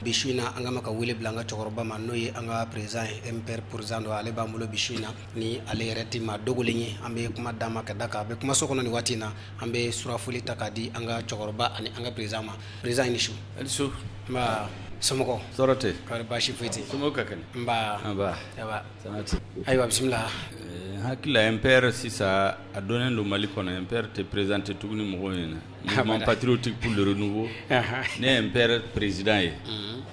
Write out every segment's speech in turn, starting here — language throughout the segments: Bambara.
bishina anga maka wele blanga chokoroba manoye anga président MPR président do ale ba mulo bishina ni ale reti ma dogolenye ambe kuma dama ka daka be kuma sokono ni watina ambe surafuli takadi anga chokoroba ani anga président ma président ni shu ma somoko sorote kar bashi fiti somoka kan mba yawa sanati aywa bismillah hakila MPR sisa adonne lo Mali kono MPR te présenter tuguni mo ngena mouvement patriotique pour le renouveau ne MPR président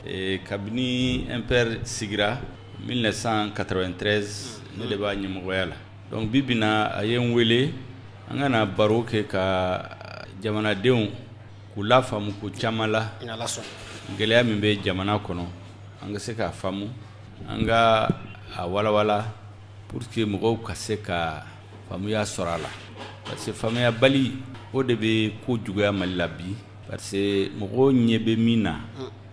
et kabini MPR sigira 1993 ne de ba nyimo wala donc bibina ayen wele angana baroke ka jamana deun kula famu ko chamala ngala son geleya min be jamana kono anga se ka famu anga wala pour que mo ka se ka famu ya sorala parce que famu ya bali o de be ko juga malabi parce que mo nyebe mina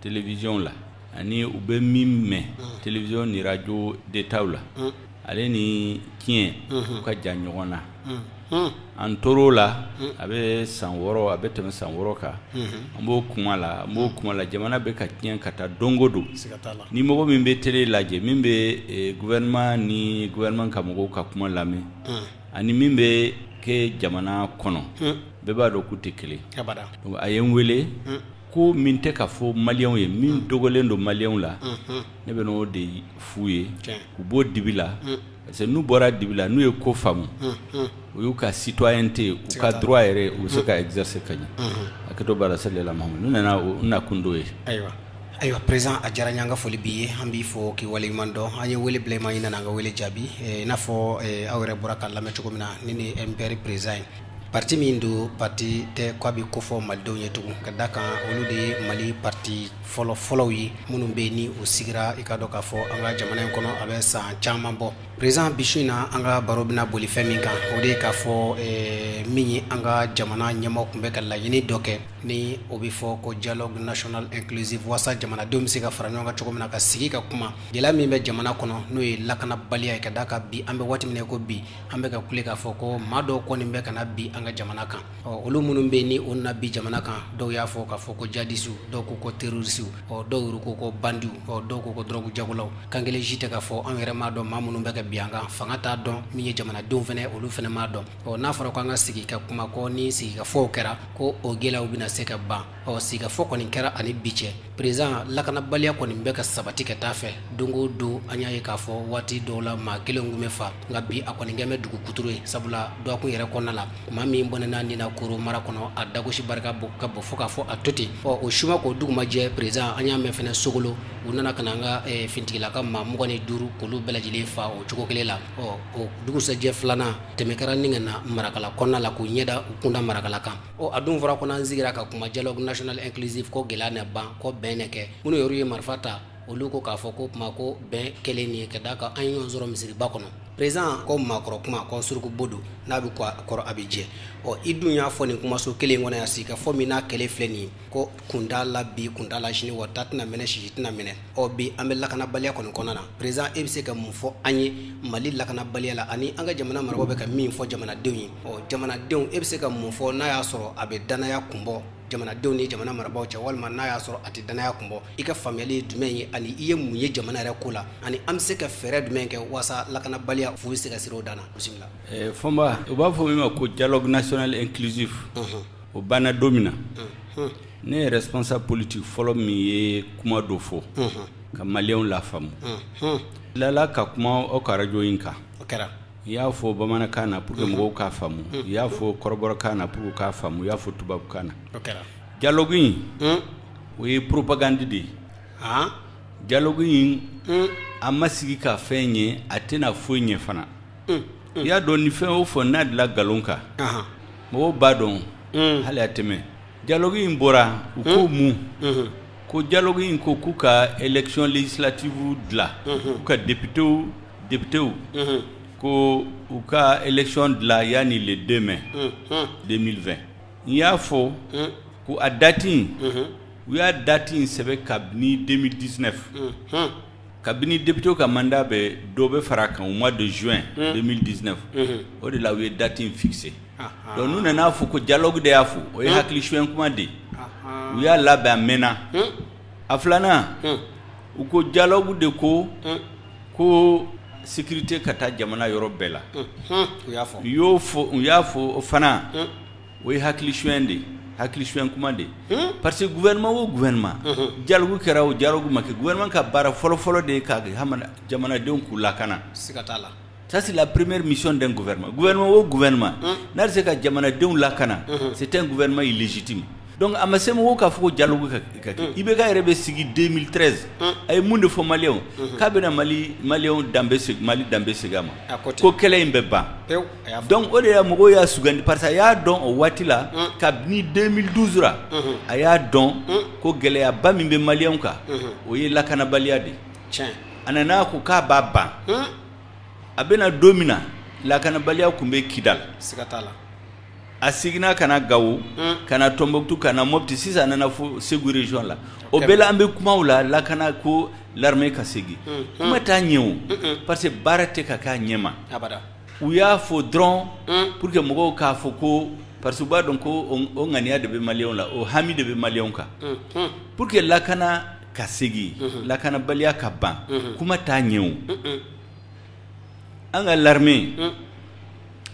télévision la ani ube mimme télévision ni radio de tawla ale ni kien ka janyona antoro la abe sanworo abe teme sanworo ka ambo kumala jamana be ka kien kata dongodo ni mogo min be tele laje min be gouvernement ka mogo ka kumala me ani min be ke jamana kono be ba do kutekele abada donc ayen wele ko min te ka fo malien ye min dogolen do malien la ne be no de fuye ku bo dibila c'est nous bora dibila nous e ko famu ou ka citoyenneté ou ka droit ere ou se ka exercer kany akato bara sallallahu muhammad nous na kundo e aywa président ajara nyanga foli biye hambi fo ki wali mando anye wele blema ina nanga wele jabi na fo awre buraka la meto ko mina nini MPR président parti mindu parti te kwabi kofo maldo yetu kadaka olude mali parti follow yi munumbe ni o sigira ikado ka fo anga jamana kono abe sa chama bo président bishina anga barobina boli feminga ode ka fo minyi anga jamana nyamo kumbe kala yini doke ni obi fo ko dialogue national inclusive wasa jamana dum siga faranyo choko mina ka sigika kuma dela mi be jamana kono no e lakana balia kadaka bi ambe wati mine ko bi ambe ka kulika fo ko mado ko ni be kana bi anga jamana kan olu munum be ni onna bi jamana kan do ya fo ka fo ko jadisu do ko terroristu o do ru ko bandu o do ko drogu jagulaw kangele jite ka fo en vraiment do mamunum be ka bianga fangata don mi jamana do fene olu fene ma do o na fara ko anga sigi ka kuma ko ni sigi ka fo kera ko o gela ubina seka ba o sigi ka fo ko ni kera ani biche président lakana balia ko ni be ka sabati ka tafe dongo do anya ye ka fo wati do la ma kele ngume fa ngabi akoni ngeme dugu kuturwe sabula do ko yere ko nala mami bonena ni na kuro mara kono adagoshi barka bo ka bo foka fo atoti o shuma ko dugu maje président anya me fene sogolo unana kananga fintigila ka ma mugoni duru kulu belajile fa o chuko kelela o dugu sa je flana temekara ningena marakala konna la ku nyeda ukunda marakala kam o adum fora kona nzigira ka kuma dialogue national inclusive ko gelane ba ko beneke muno yoru ye marfata oluko ka fo ko kuma ko ben keleni kadaka anyo zoro misiri bakono président ko makro kuma ko surku bodu na bi ko koro abije o idunya fo ni kuma so kele ngona yasika fo mina kele fleni ko kundala bi kundala shini watatna mene shitina mene o bi amel lakana balia ko konana président ebse ka mufo anyi mali lakana balia la ani anga jamana marabo be ka min fo jamana dewi o jamana dew ebse ka mufo na ya soro abe dana ya kumbo jamana dew ni jamana marabo cha walma na ya soro ati dana ya kumbo ika family dumenyi ani iye munye jamana re kula ani amse ka fere dumenke wasa lakana balia fu se ka siro dana bismillah fomba o ba fo mi ko dialogue national inclusif o bana domina ne responsable politique follow mi ye kuma do fo ka malien la famu la ka kuma o ka radio inka okera ya fo bamana kana pour que mo ka famu ya fo korobor kana pour ka famu ya fo tubab kana okera dialogue yi we propagande di dialogue yi amasigi ka fenye atena fonye fana ya do ni fen o fo na de la galonka mo badon hali ateme dialogue yi mbora ko mu ko dialogue yi ko kuka élection législative dla kuka député ko uka élection dla yani le 2 mai 2020 ya fo ko adati we are dating sebe kabini 2019 kabini député ka mandat be dobe faraka au mois de juin 2019 o de la we dating fixé donc nous n'avons fo ko dialogue de afu o hakli chouen kuma de we are là ba mena aflana u ko dialogue de ko sécurité kata jamana yoro bela y'a fo fana o hakili shwende kumande parce que gouvernement dialogue kera o dialogue make gouvernement ka bara folo de ka jamana de ku lakana sikatala. Ça, c'est la première mission d'un gouvernement. Gouvernement. N'a-ce que jamana de lakana. C'est un gouvernement illégitime. Donc, à ma semaine, on a fait dialogue. Il y a eu 2013. Il y a eu Malion. Kabena Mali Mali Dambe Segama. Ko kele imbeba. Donc, on est à Mogoya Sugandi. Parce qu'il y a don au Watila. Kabni 2012 ra. Il y a don. Ko gele ya bamimbe Malion ka. Oye lakana baliade. Tiens. Anana ko ka baba. Abena domina la kana balia kumbe Kidal sikatala asigna kana gawo kana Tombouctou kana Mopti sisa nana fo segu region la obela ambe kuma wala la kana ko l'armée ka segi kuma ta nyew parce que barate ka nyema abada uya fo dron pour que mogo ka fo ko parce que ba donc o ngania de be malion la o hami de be malion ka pour que la kana ka segi la kana balia ka ban kuma ta nyew anga l'armée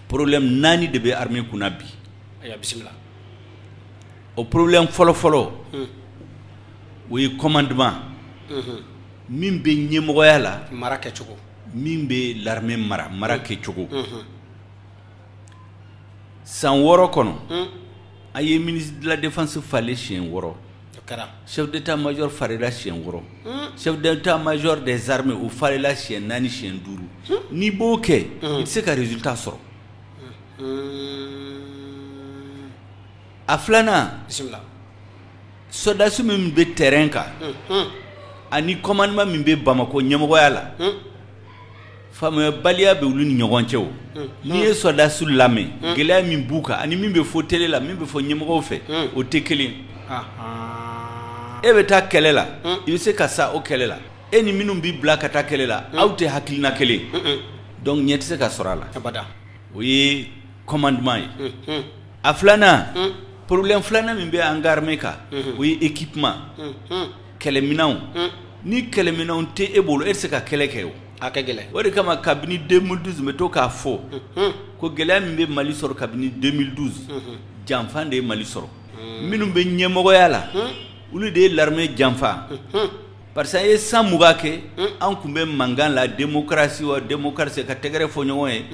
problème nani de be armée kunabi aya bismillah au problème folo oui commandement mimbe nyemoya la marake chugo mimbe l'armée marake chugo san woro kono aye ministre de la défense fallait chien woro chef d'état-major Farela chien woro chef d'état-major des armées ou Farela chien nani chien duru ni boke il sait qu'un résultat sort aflana bismillah sodasu min be terrain ka ani commandement min be Bamako nyemogoya la fama balia be wulu ni ɲɔgɔn cɛ o ni ye sodasu lamɛn gɛlɛya min b'u kan ani min be fɔ télé la min be fɔ ɲɛmɔgɔw fɛ o tɛ kelen e bɛ taa kɛlɛ la i bɛ se ka sa o kɛlɛ la e ni minnu b'i bila ka taa kɛlɛ la aw tɛ hakilina kelen donc ɲɛ tɛ se ka sɔrɔ a la abada o ye commandement ye a filanan problème filanan min bɛ an ka armée kan o ye équipement kɛlɛminɛnw ni kɛlɛminɛnw tɛ e bolo e tɛ se ka kɛlɛ kɛ o a ka gɛlɛn o de kama kabini 2012 n bɛ to k'a fɔ ko gɛlɛya min bɛ Mali sɔrɔ kabini 2012 janfan de ye Mali sɔrɔ minnu bɛ ɲɛmɔgɔya la olu de ye l'armée janfa parce que an ye san 20 kɛ an kun bɛ mankan la démocratie ka tɛgɛrɛ fɔ ɲɔgɔn ye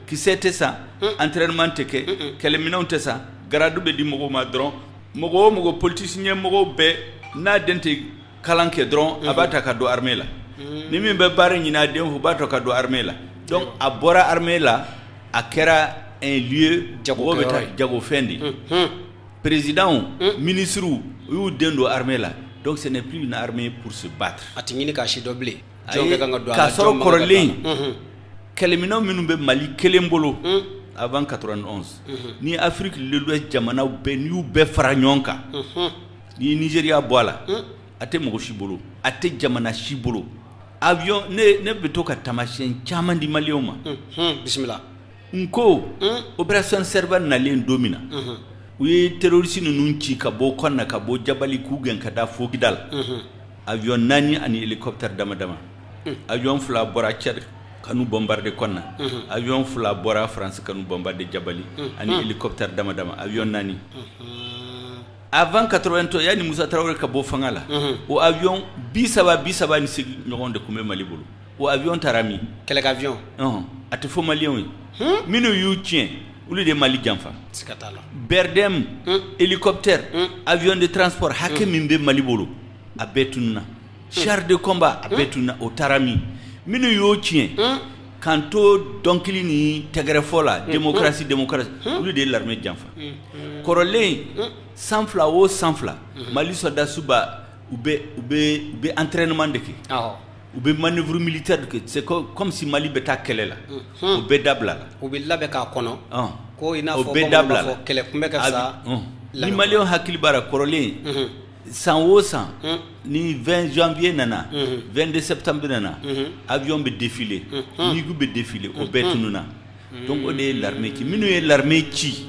kisɛ tɛ san entraînement tɛ kɛ kɛlɛminɛnw tɛ san grade bɛ di mɔgɔw ma dɔrɔn mɔgɔ o mɔgɔ politicien ɲɛmɔgɔ bɛɛ n'a den tɛ kalan kɛ dɔrɔn a b'a ta ka don armée la ni min bɛ baara ɲini a den fɛ u b'a ta ka don armée la donc a bɔra armée la a kɛra un lieu mɔgɔw bɛ taa jagofɛn de président ministre u y'u den don armée la donc ce n'est plus une armée pour se battre a tɛ ɲini k'a si dɔ bilen k'a sɔrɔ kɔrɔlen kɛlɛminɛnw minnu bɛ Mali kelen bolo avant 91 ni Afrique de l'Ouest jamanaw bɛɛ n'i y'u bɛɛ fara ɲɔgɔn kan ni ye Nigeria bɔ a la a tɛ mɔgɔ si bolo a tɛ jamana si bolo avion ne bɛ to ka taamasiyɛn caman di Maliyɛnw ma bisimila n ko opération Serval nalen don min na u ye terroriste ninnu ci ka bɔ kɔnna ka bɔ Jabali k'u gɛn ka taa fo Kidal avion 4 ani hélicoptère dama dama avion 2 bɔra Tchad kanu bombarder kɔnna avion 2 bɔra France kanu bombarder Jabali ani hélicoptère dama dama avion 4 avant 80 yani Musa Traoré ka bɔ fanga la o avion 30 ni segi ɲɔgɔn de kun bɛ Mali bolo o avion taara min kɛlɛ avion a tɛ fɔ Maliyɛnw ye minnu y'u tiɲɛ olu de Mali janfa siga t'a la Berdem hélicoptère avion de transport hakɛ min bɛ Mali bolo a bɛɛ tununa char de combat a bɛɛ tununa o taara min minnu y'o tiɲɛ kan to dɔnkili ni tɛgɛrɛfɔ la démocratie olu de ye l'armée janfa kɔrɔlen san fila o san fila Mali soldats ba u bɛ entraînement de kɛ u bɛ manœuvre militaire de kɛ c'est comme si Mali bɛ taa kɛlɛ la u bɛ dabila la u bɛ labɛn k'a kɔnɔ ko i n'a fɔ bɛ dabila la kɛlɛ kunbɛ ka fisa ni Maliyɛnw hakili b'ara kɔrɔlen san o san ni 20 janvier nana 22 septembre nana avion bɛ défiler migu bɛ défiler o bɛɛ tununa donc o de ye l'armée ci minnu ye l'armée ci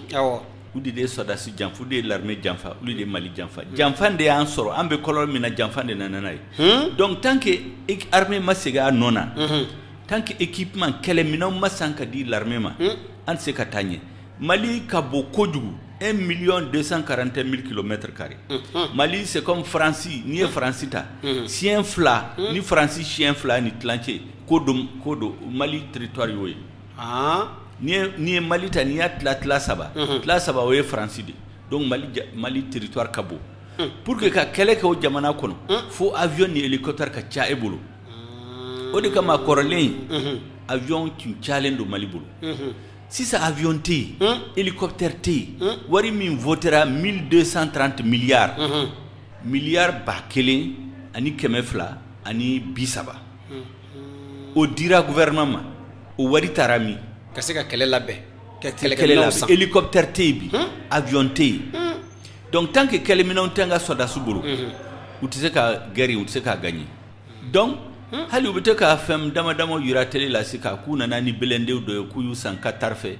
udi de sodasi janfa udi de l'armée janfa udi de Mali janfa janfa de an soro an be kolor mina janfa de nanana donc tant que armée masega nona tant que équipement kele mina masanka di l'armée ma an se katanye Mali ka bo kojugu 1,241,000 km². Mali c'est comme Francie ni Francita chien fla ni Francie chien fla ni tlanche kodo Mali territoire yoy ni Mali tani atla saba tla saba oye Francie de donc Mali territoire kabo pour que ka kele ko jamana kono fo avion ni hélicoptère ka cha ebulu odi kama korolin avion ki challenge Mali bulu si ça avion T hélicoptère T wari min votera 1230 milliards milliards bakele ani kemefla ani bisaba o dira gouvernement o wari tarami kaseka kele labé hélicoptère T bi avion T donc tant que kele minon tanga soda suburu utise ka guerre utise ka gagner donc hali ubete ka fem dama yura tele la sika kuna nani blende do kuyu sanka tarfe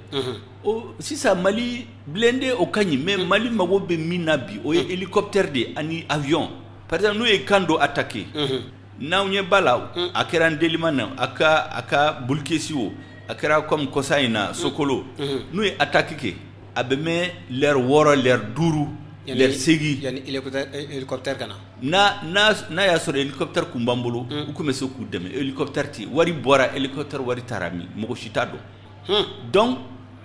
o sisa Mali blende o kanyi mais Mali mago be minabi o hélicoptère de ani avion par exemple nous e kando attaquer na unye bala akera ndelimana aka bulkesiwo akera comme kosaina sokolo nous e attaquer ke abeme l'air woro l'air duru l'air segi yani hélicoptère kana na ya soro hélicoptère kumbambolo ukume so ku deme hélicoptère ti wari bora hélicoptère wari tarami mo shitado donc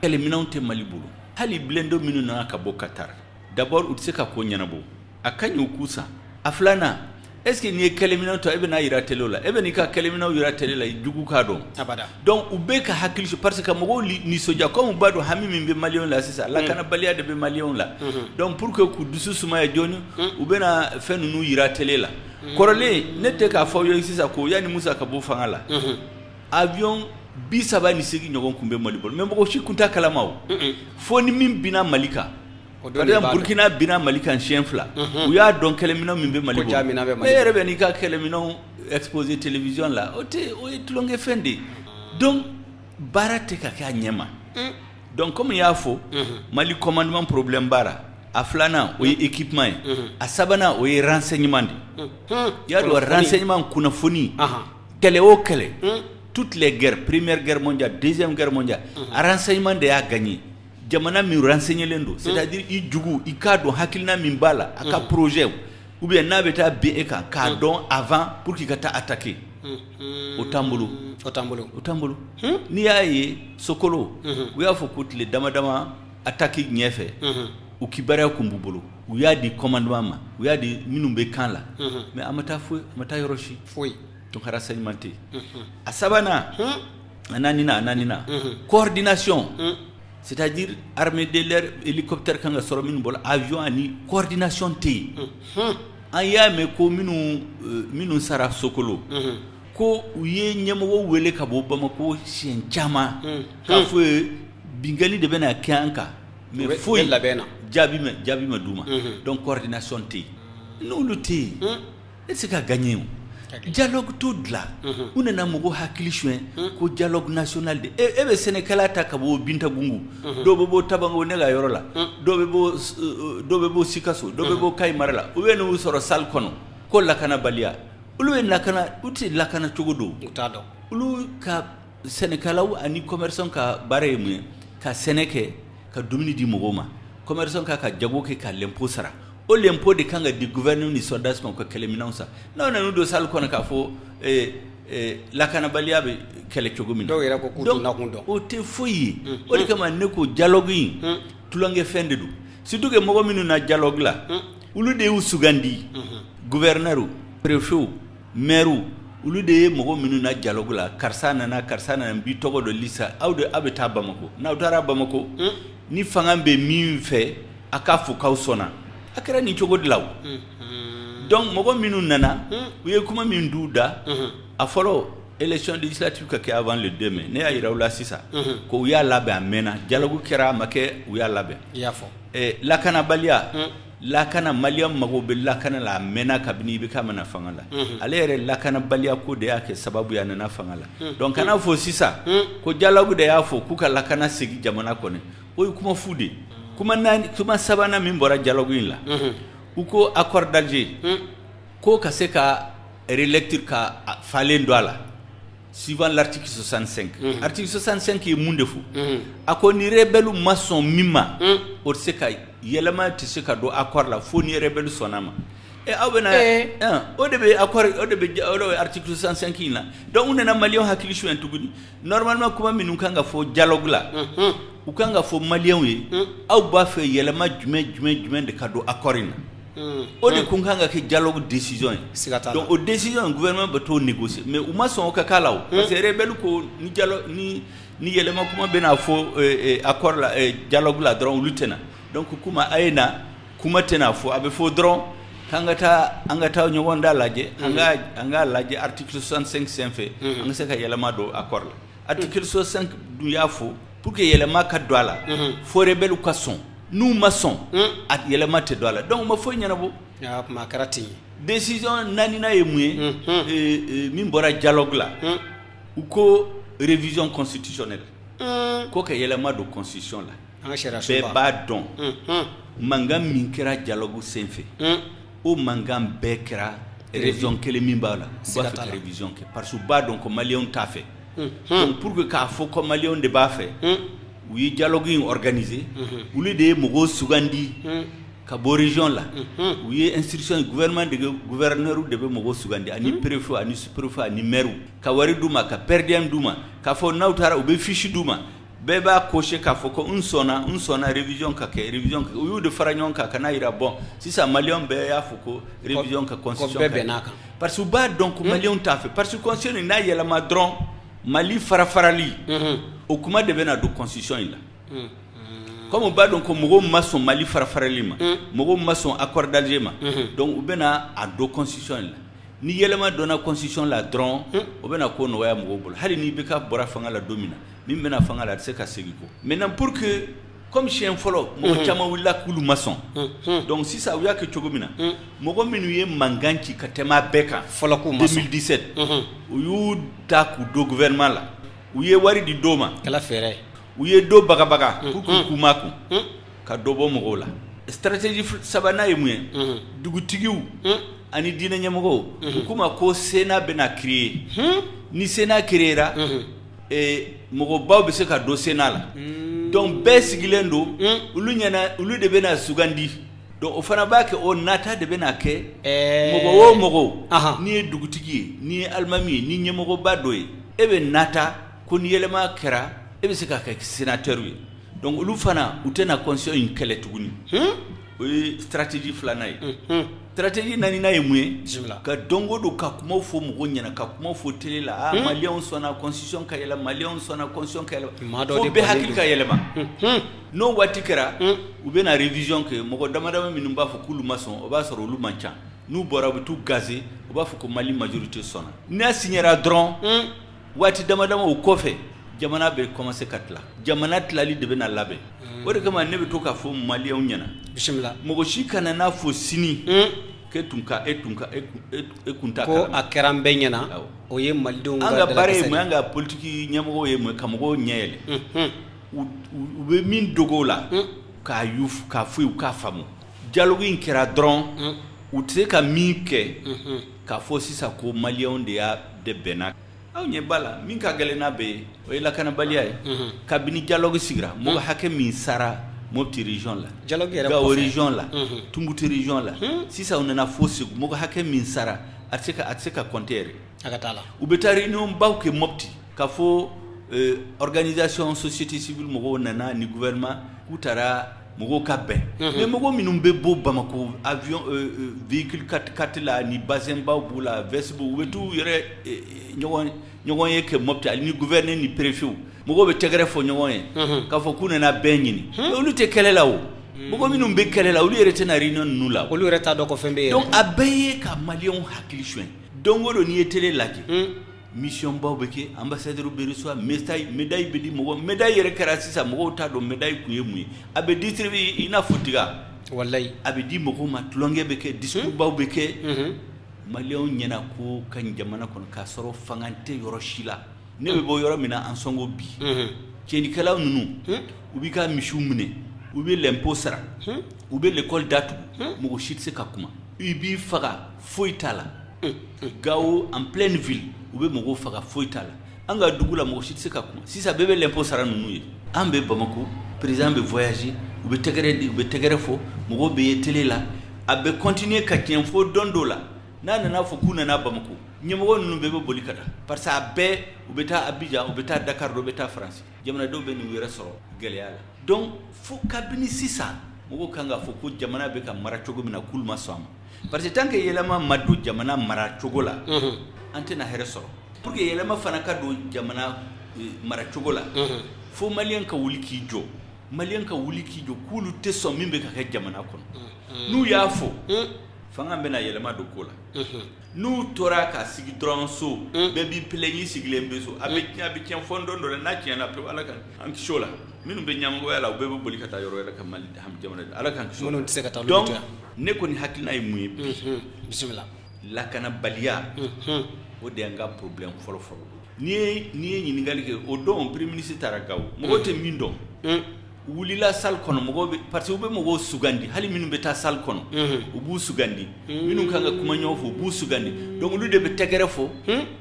ele minonte Mali bulu hali blendo minu na ka bo Qatar d'abord utseka ko nyanabo akanyu kusa aflana est ce que ni kelemino to ebe na yira telola ebe ni ka kelemino yira telela jugu ka don abada donc ubeka hakili parce que mo ni soja comme bado hamimi be Malion la c'est ça la kana balia de be Malion la donc pour que ku dusu suma ya joni ubena fenu nu yira telela korole nete ka fo yo c'est ça ko yani Musa ka bo fangala avion bi sabani sigi nyogon kumbe Mali bol mais mo shi kunta kalamaw fo ni min bina Malika par exemple Burkina bina Malika chien fla ou ya donc kelemino mimbe Mali mais rebe ni ka kelemino exposé télévision là o tout longue fendi donc barate ka nyema donc comme ya fo Mali commandement problème bara aflana o équipement a sabana o renseignement ya do renseignement kuna foni kele o kele toutes les guerres première guerre mondiale deuxième guerre mondiale a renseignement de a gagné jamana mi renseigner lendo c'est-à-dire i jugu i ka don hakilina min bala aka projet ou bien na beta be ka don avant pour qu'il ta attaquer au tambulu ni aye sokolo we have put le dama attaquer nyefe ou kibara kumbubulu ou ya di commandement ma ou ya di minumbe kan la mais amata yoroshi oui donc renseignement asabana ananina coordination c'est-à-dire armée de l'air hélicoptère kanga soro min bol avion ani coordination té ayame ko minu sara sokolo ko uye nyamo wo wele ka bo bamako sien chama ka fo bingali de bena kanka mais fo jabi ma duma donc coordination té no luté est-ce ka gagner dialogue tout là on na mugo hakili chwen ko dialogue national de ebe Sénégal ta ka bo binta gungu do bo tabango ne ga yorola do be bo sikaso do be bo kay marala o weno usoro sal kono ko la kana balia ulu na kana uti la kana chogodo utado ulu ka Sénégal ani commerçant ka bare mu ka Sénégal ka domini di mogoma commerçant ka jago ke ka lempo sara o lempo de kanga di gouvernement ni sodas ko keleminansa non no do sal kono ka fo la kana balia be kele chogomina do yera ko kutu na kundo o te foyi o de kama ne ko dialogue tulonge fende du surtout que mogo minu na dialogue la ulu de usugandi gouverneur préfet maire ulu de mogo minu na dialogue la karsana bi togo do lisa awde abeta bamako na utara bamako ni fangambe mi fe akafu kausona akara ni chogo dilaw donc mogo minu nana uye kuma min duda a folo élection législative ka avant le 2 mai ne ayira wala sisa ko uya labe amena dialogue kera make uya labe yafo la kana balia la kana maliam mago be la kana la mena kabini be kama na fangala alere la kana balia ko de yake sababu ya na fangala donc kana fo sisa ko dialogue de yafo kuka la kana sigi jamana kone o kuma fude kuma sabana min bɔra dialogue in la u ko accord d'Alger ko ka se ka relecture ka falen do ala suivant l'article 65 article 65 ye mun de fo a ko ni rebelle ma sɔn min ma o tɛ se ka yɛlɛma tɛ se ka don accord la fo ni rebelle sɔnna ma aw bɛna o de bɛ accord o de bɛ article 65 in na donc u nana maliyɛnw hakili suɲɛ tuguni normalement kuma minnu kan ka fɔ dialogue la u kan ka fɔ maliyɛnw ye aw b'a fɛ yɛlɛma jumɛn de ka don accord in na o de kun kan ka kɛ dialogue décision ye donc o décision gouvernement bɛ t'o négocier mais u ma sɔn o ka k'a la o parce que rebelle ko ni yɛlɛma kuma bɛna fɔ accord la dialogue la dɔrɔn olu tɛna donc kuma a ye na kuma tɛna fɔ a bɛ fɔ dɔrɔn an ka taa ɲɔgɔn da lajɛ an ka lajɛ article 65 senfɛ an ka se ka yɛlɛma don accord la article 65 dun y'a fɔ pour que yɛlɛma ka don a la fo rebelle ka sɔn n'u ma sɔn a yɛlɛma tɛ don a la donc ma foyi ɲɛnabɔ kuma kɛra ten décision naaninan ye mun ye min bɔra dialogue la u ko révision constitutionnelle ko ka yɛlɛma don constitution la bɛɛ b'a dɔn mankan min kɛra dialogue senfɛ o mankan bɛɛ kɛra révision kelen min b'a la u b'a fɛ ka révision kɛ parce que u b'a dɔn ko maliyɛnw t'a fɛ donc pour que k'a fɔ ko maliyɛnw de b'a fɛ u ye dialogue in organiser olu de ye mɔgɔw sugandi ka bɔ région la u ye institution gouvernement gouverneur de bɛ mɔgɔw sugandi ani préfet ani sous-préfet ani maire ka wari d'u ma ka per diem d'u ma k'a fɔ n'aw taara u bɛ fiche d'u ma bɛɛ b'a coché k'a fɔ ko n sɔnna révision ka kɛ révision u y'u de fara ɲɔgɔn kan ka n'a yira bon sisan maliyɛnw bɛɛ y'a fɔ ko révision ka constitution ka kɛ parce que u b'a dɔn ko maliyɛnw t'a fɛ parce que constitution n'a yɛlɛma dɔrɔn Mali farafarali o kuma de bɛna don constitution in la comme u b'a dɔn ko mɔgɔw ma sɔn Mali farafarali ma mɔgɔw ma sɔn accord d'Alger ma donc u bɛna a don constitution in la ni yɛlɛma donna constitution la dɔrɔn o bɛna ko nɔgɔya mɔgɔw bolo hali ni bɛ bɔra fanga la don min na min bɛna fanga la a tɛ se ka segin kɔ maintenant pour que comme siɲɛ fɔlɔ mɔgɔ caman wulila k'ulu ma sɔn donc sisan u y'a kɛ cogo min na mɔgɔ minnu ye mankan ci ka tɛmɛ a bɛɛ kan fɔlɔ k'u ma sɔn 2017 u y'u ta k'u don gouvernement la u ye wari di dɔw ma kɛla fɛɛrɛ u ye dɔ bagabaga pour que k'u ma kun ka dɔ bɔ mɔgɔw la stratégie sabanan ye mun ye dugutigiw ani diinɛ ɲɛmɔgɔw u k'u ma ko Sénat bɛna créer ni Sénat créera mɔgɔbaw bɛ se ka don Sénat la donc bɛɛ sigilen don olu de bɛna sugandi donc o fana b'a kɛ o nata de bɛna kɛ mɔgɔ o mɔgɔ n'i ye dugutigi ye n'i ye alimami ye n'i ɲɛmɔgɔba dɔ ye e bɛ nata ko ni yɛlɛma kɛra e bɛ se ka kɛ sénateur ye donc olu fana u tɛna constitution in kɛlɛ tuguni o ye stratégie filanan ye stratégie naaninan ye mun ye ka don o don ka kumaw fɔ mɔgɔw ɲɛna ka kumaw fɔ télé la maliyɛnw sɔnna constitution ka yɛlɛma maliyɛnw sɔnna constitution ka yɛlɛma fo bɛɛ hakili ka yɛlɛma n'o waati kɛra u bɛna révision kɛ mɔgɔ damadama minnu b'a fɔ k'olu ma sɔn o b'a sɔrɔ olu man ca n'u bɔra u bɛ t'u gazer u b'a fɔ ko Mali majorité sɔnna n'a signera dɔrɔn waati damadama o kɔfɛ jamana bɛ commencer ka tila jamana tilali de bɛna labɛn o de kama ne bɛ to k'a fɔ maliyɛnw ɲɛna bisimila mɔgɔ si kana n'a fɔ sini e kun t'a ko a kɛra n bɛɛ ɲɛna o ye malidenw ka an ka baara ye mun an ka politique ɲɛmɔgɔw ye mun ka mɔgɔw ɲɛ yɛlɛ u bɛ min dogo la k'a fɔ u k'a faamu dialogue in kɛra dɔrɔn u tɛ se ka min kɛ k'a fɔ sisan ko maliyɛnw de bɛnna aw ɲɛ b'a la min ka gɛlɛn n'a bɛɛ ye o ye lakanabaliya ye kabini dialogue sigira mɔgɔ hakɛ min sara Mopti région la Gao région la Tunbutu région la sisan u nana fo Segu mɔgɔ hakɛ min sara a tɛ se ka compter yɛrɛ a ka t'a la u bɛ taa réunion baw kɛ Mopti ka fɔ organisation société civile mɔgɔw nana ni gouvernement k'u taara mɔgɔw ka bɛn mais mɔgɔ minnu bɛ bɔ Bamako avion véhicule 4x4 la ni bazin baw b'u la veste u bɛ t'u yɛrɛ ɲɔgɔn ye kɛ Mopti ali ni gouverneur ni préfet mɔgɔw bɛ tɛgɛrɛ fɔ ɲɔgɔn ye k'a fɔ k'u nana bɛn ɲini olu tɛ kɛlɛ la o mɔgɔ minnu bɛ kɛlɛ la olu yɛrɛ tɛna réunion ninnu la olu yɛrɛ t'a dɔn ko fɛn bɛ yen donc a bɛɛ ye ka maliyɛnw hakili suɲɛ don o don n'i ye télé lajɛ mission baw bɛ kɛ ambassadeur bɛ recevoir médaille bɛ di mɔgɔ médaille yɛrɛ kɛra sisan mɔgɔw t'a dɔn médaille kun ye mun ye a bɛ distribuer i n'a fɔ tiga walayi a bɛ di mɔgɔw ma tulonkɛ bɛ kɛ discours baw bɛ kɛ maliyɛnw ɲɛna ko ka ɲi jamana kɔnɔ k'a sɔrɔ fanga tɛ yɔrɔ si la ne bɛ bɔ yɔrɔ min na an sɔngo bi cɛnikɛlaw ninnu u b'i ka misiw minɛ ou bien l'impôt sara ou bien l'école datu mo shit se kakuma ibi faga foitala gawo en pleine ville ou bien mo faga foitala anga dugula mo shit se kakuma si ça bébé l'impôt sara nunu ambe bamako président be voyager ou be tegere fo mo be télé là abe continuer ka tien fo dondola nana fo kuna na bamako nyemo nunu bebe bolikata parce que abe ou beta Abidjan ou beta Dakar do beta France jamana do be ni wera soro geleala donc fo kabini sisa mo kanga fo ko jamana be ka mara chogo mina kulma sama parce que tant que yelama madu jamana mara chogo la antena here soro pour que yelama fana ka do jamana mara chogo la fo malien ka wuliki jo kulu te so mimbe ka jamana kono nu ya fo fanga bena yelama do kola nu tora ka sigi dron so bebi pleni sigle beso abi tian fondo do na tian apre ala kan an kishola minu be nyam wala bebe bolikata yoro wala kan mal ham jamana ala kan kishola non tse kata donc ne ko ni hakina ay muyi bismillah la kana balia o de nga problème folo ni ni ngali ke o don premier ministre taragaw mo te mindo wulila sal kono mo parce que mo sugandi hali minu beta sal kono ubu sugandi minu kanga kuma nyofo ubu sugandi donc lu de be tegere fo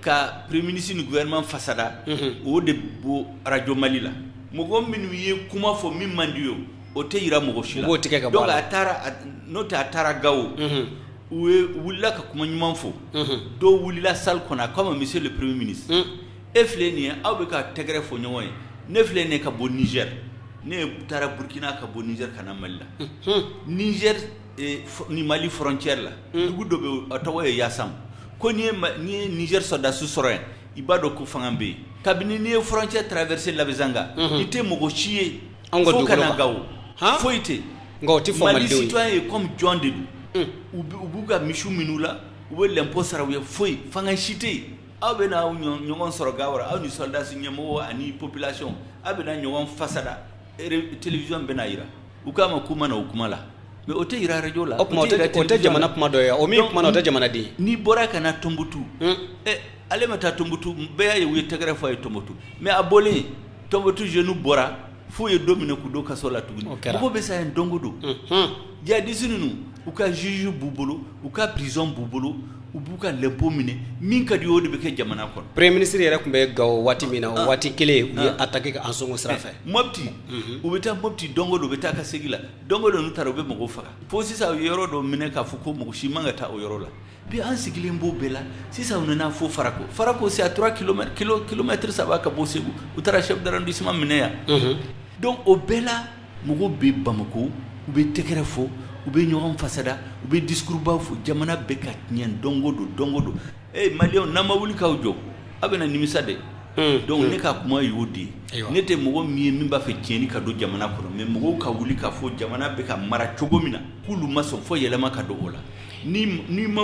ka premier ministre ni gouvernement fasada o de bo radio malila mo minu ye kuma fo min mandiyo o te yira mo shila donc atara gawo wulila ka kuma nyuma fo do wulila sal kono comme monsieur le premier ministre efleni awbe ka tegere fo nyoy nefleni ka bo Niger ne tara Burkina ka bo Niger kana Mali Niger ni Mali frontière la dugu do be atawaye yasam ko ni Niger soda su soroen ibado ko fangambe kabini ni frontière traverser la bezanga ite mogo chier fo kana gawo foite ngoti fo Mali citoyen comme John de ubuga mishu minula ube l'impôt sarawe foi fanga chité abena nyon soro gawara aw ni soldat su nyamo ani population abena nyon fasada télévision benaira ukama kuma na ukumala mais ote ira radio la ote jamana kuma do ya o mi kuma na ote jamana di ni boraka na tombutu ale mata tombutu be ya wi tegere fo tombutu mais aboli tombutu jeune bora fo ye domine ku do kasola tuguni ko be sa en dongodo ya disununu uka juge bubulu uka prison bubulu ubuka lempo mine min kadi wodi be ke jamana kon premier ministre yere kumbe gaw wati mina wati kele wi attaquer ka ansongo strafe mopti ubeta mopti dongo do beta ka segila dongo do nutaro be mo faka fo sisa yoro do mine ka fuko mo shimanga ta o yoro la bi an sigile mbo bela sisa unana fo farako c'est à 3 km ça va ka bosegu utara chef d'arrondissement mine ya donc o bela mo be bamako ube tekere fo ube ñoxam fasada ube discours ba fo jamana be ka ñen dongodo malion nama wuli kaw jog abena nimisa de donc ne ka kuma yodi ne te mo mi ba fe tieni ka do jamana ko mais mo ka wuli ka fo jamana be ka mara chogomina kulu maso fo yelema ka do ola ni ma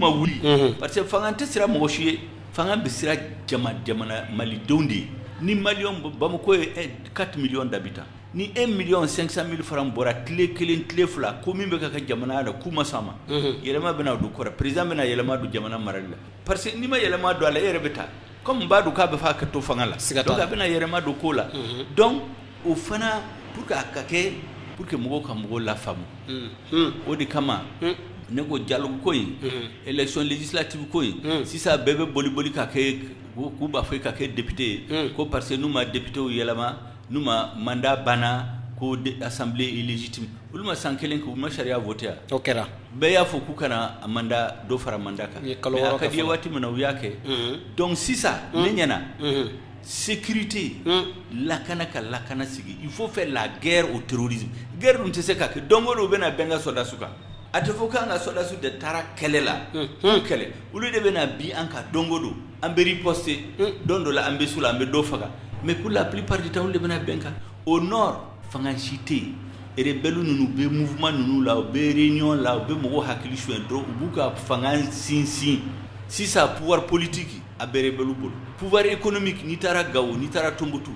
wuli parce que fangante sira mo chier fanga be sira jamana mali dondi ni malion bamako 4 millions d'habitants ni 1,500,000 francs bora clé fla komi be ka jamana da kuma sama yelema bena do kora président bena yelema do jamana maralla parce que ni ma yelema do ala yerebeta comme badu ka be fa ka to fangala donc bena yelema do kola donc o fana pour que mugo ka mugo la famu o di kama ne ko dialogue koy élection législative koy si ça bébé boli ka ke ku ba fe ka ke député ko parce que nous ma député o yelema numa mandat bana ko assemblée illégitime uluma sankelen ko ma sharia voter okera be ya fo kukana amanda do fara mandaka ka di wati mana uyake donc si ça lenyana sécurité lakana sigi il faut faire la guerre au terrorisme guerre dum tese ka dongo do bena benga soda suka atefoka nga soda su de tara kelela kele ulu de bena bi anka dongo do amberi poster dondo la ambe sula ambe do faga mais pour la plupart du temps on lebena benka au nord fangachité et rebelu nunu be mouvement nunu la be réunion la be mo hakili chouendro ubuka fangan sinsin si ça pouvoir politique a be rebelu bol pouvoir économique ni tara gawo ni tara tombutu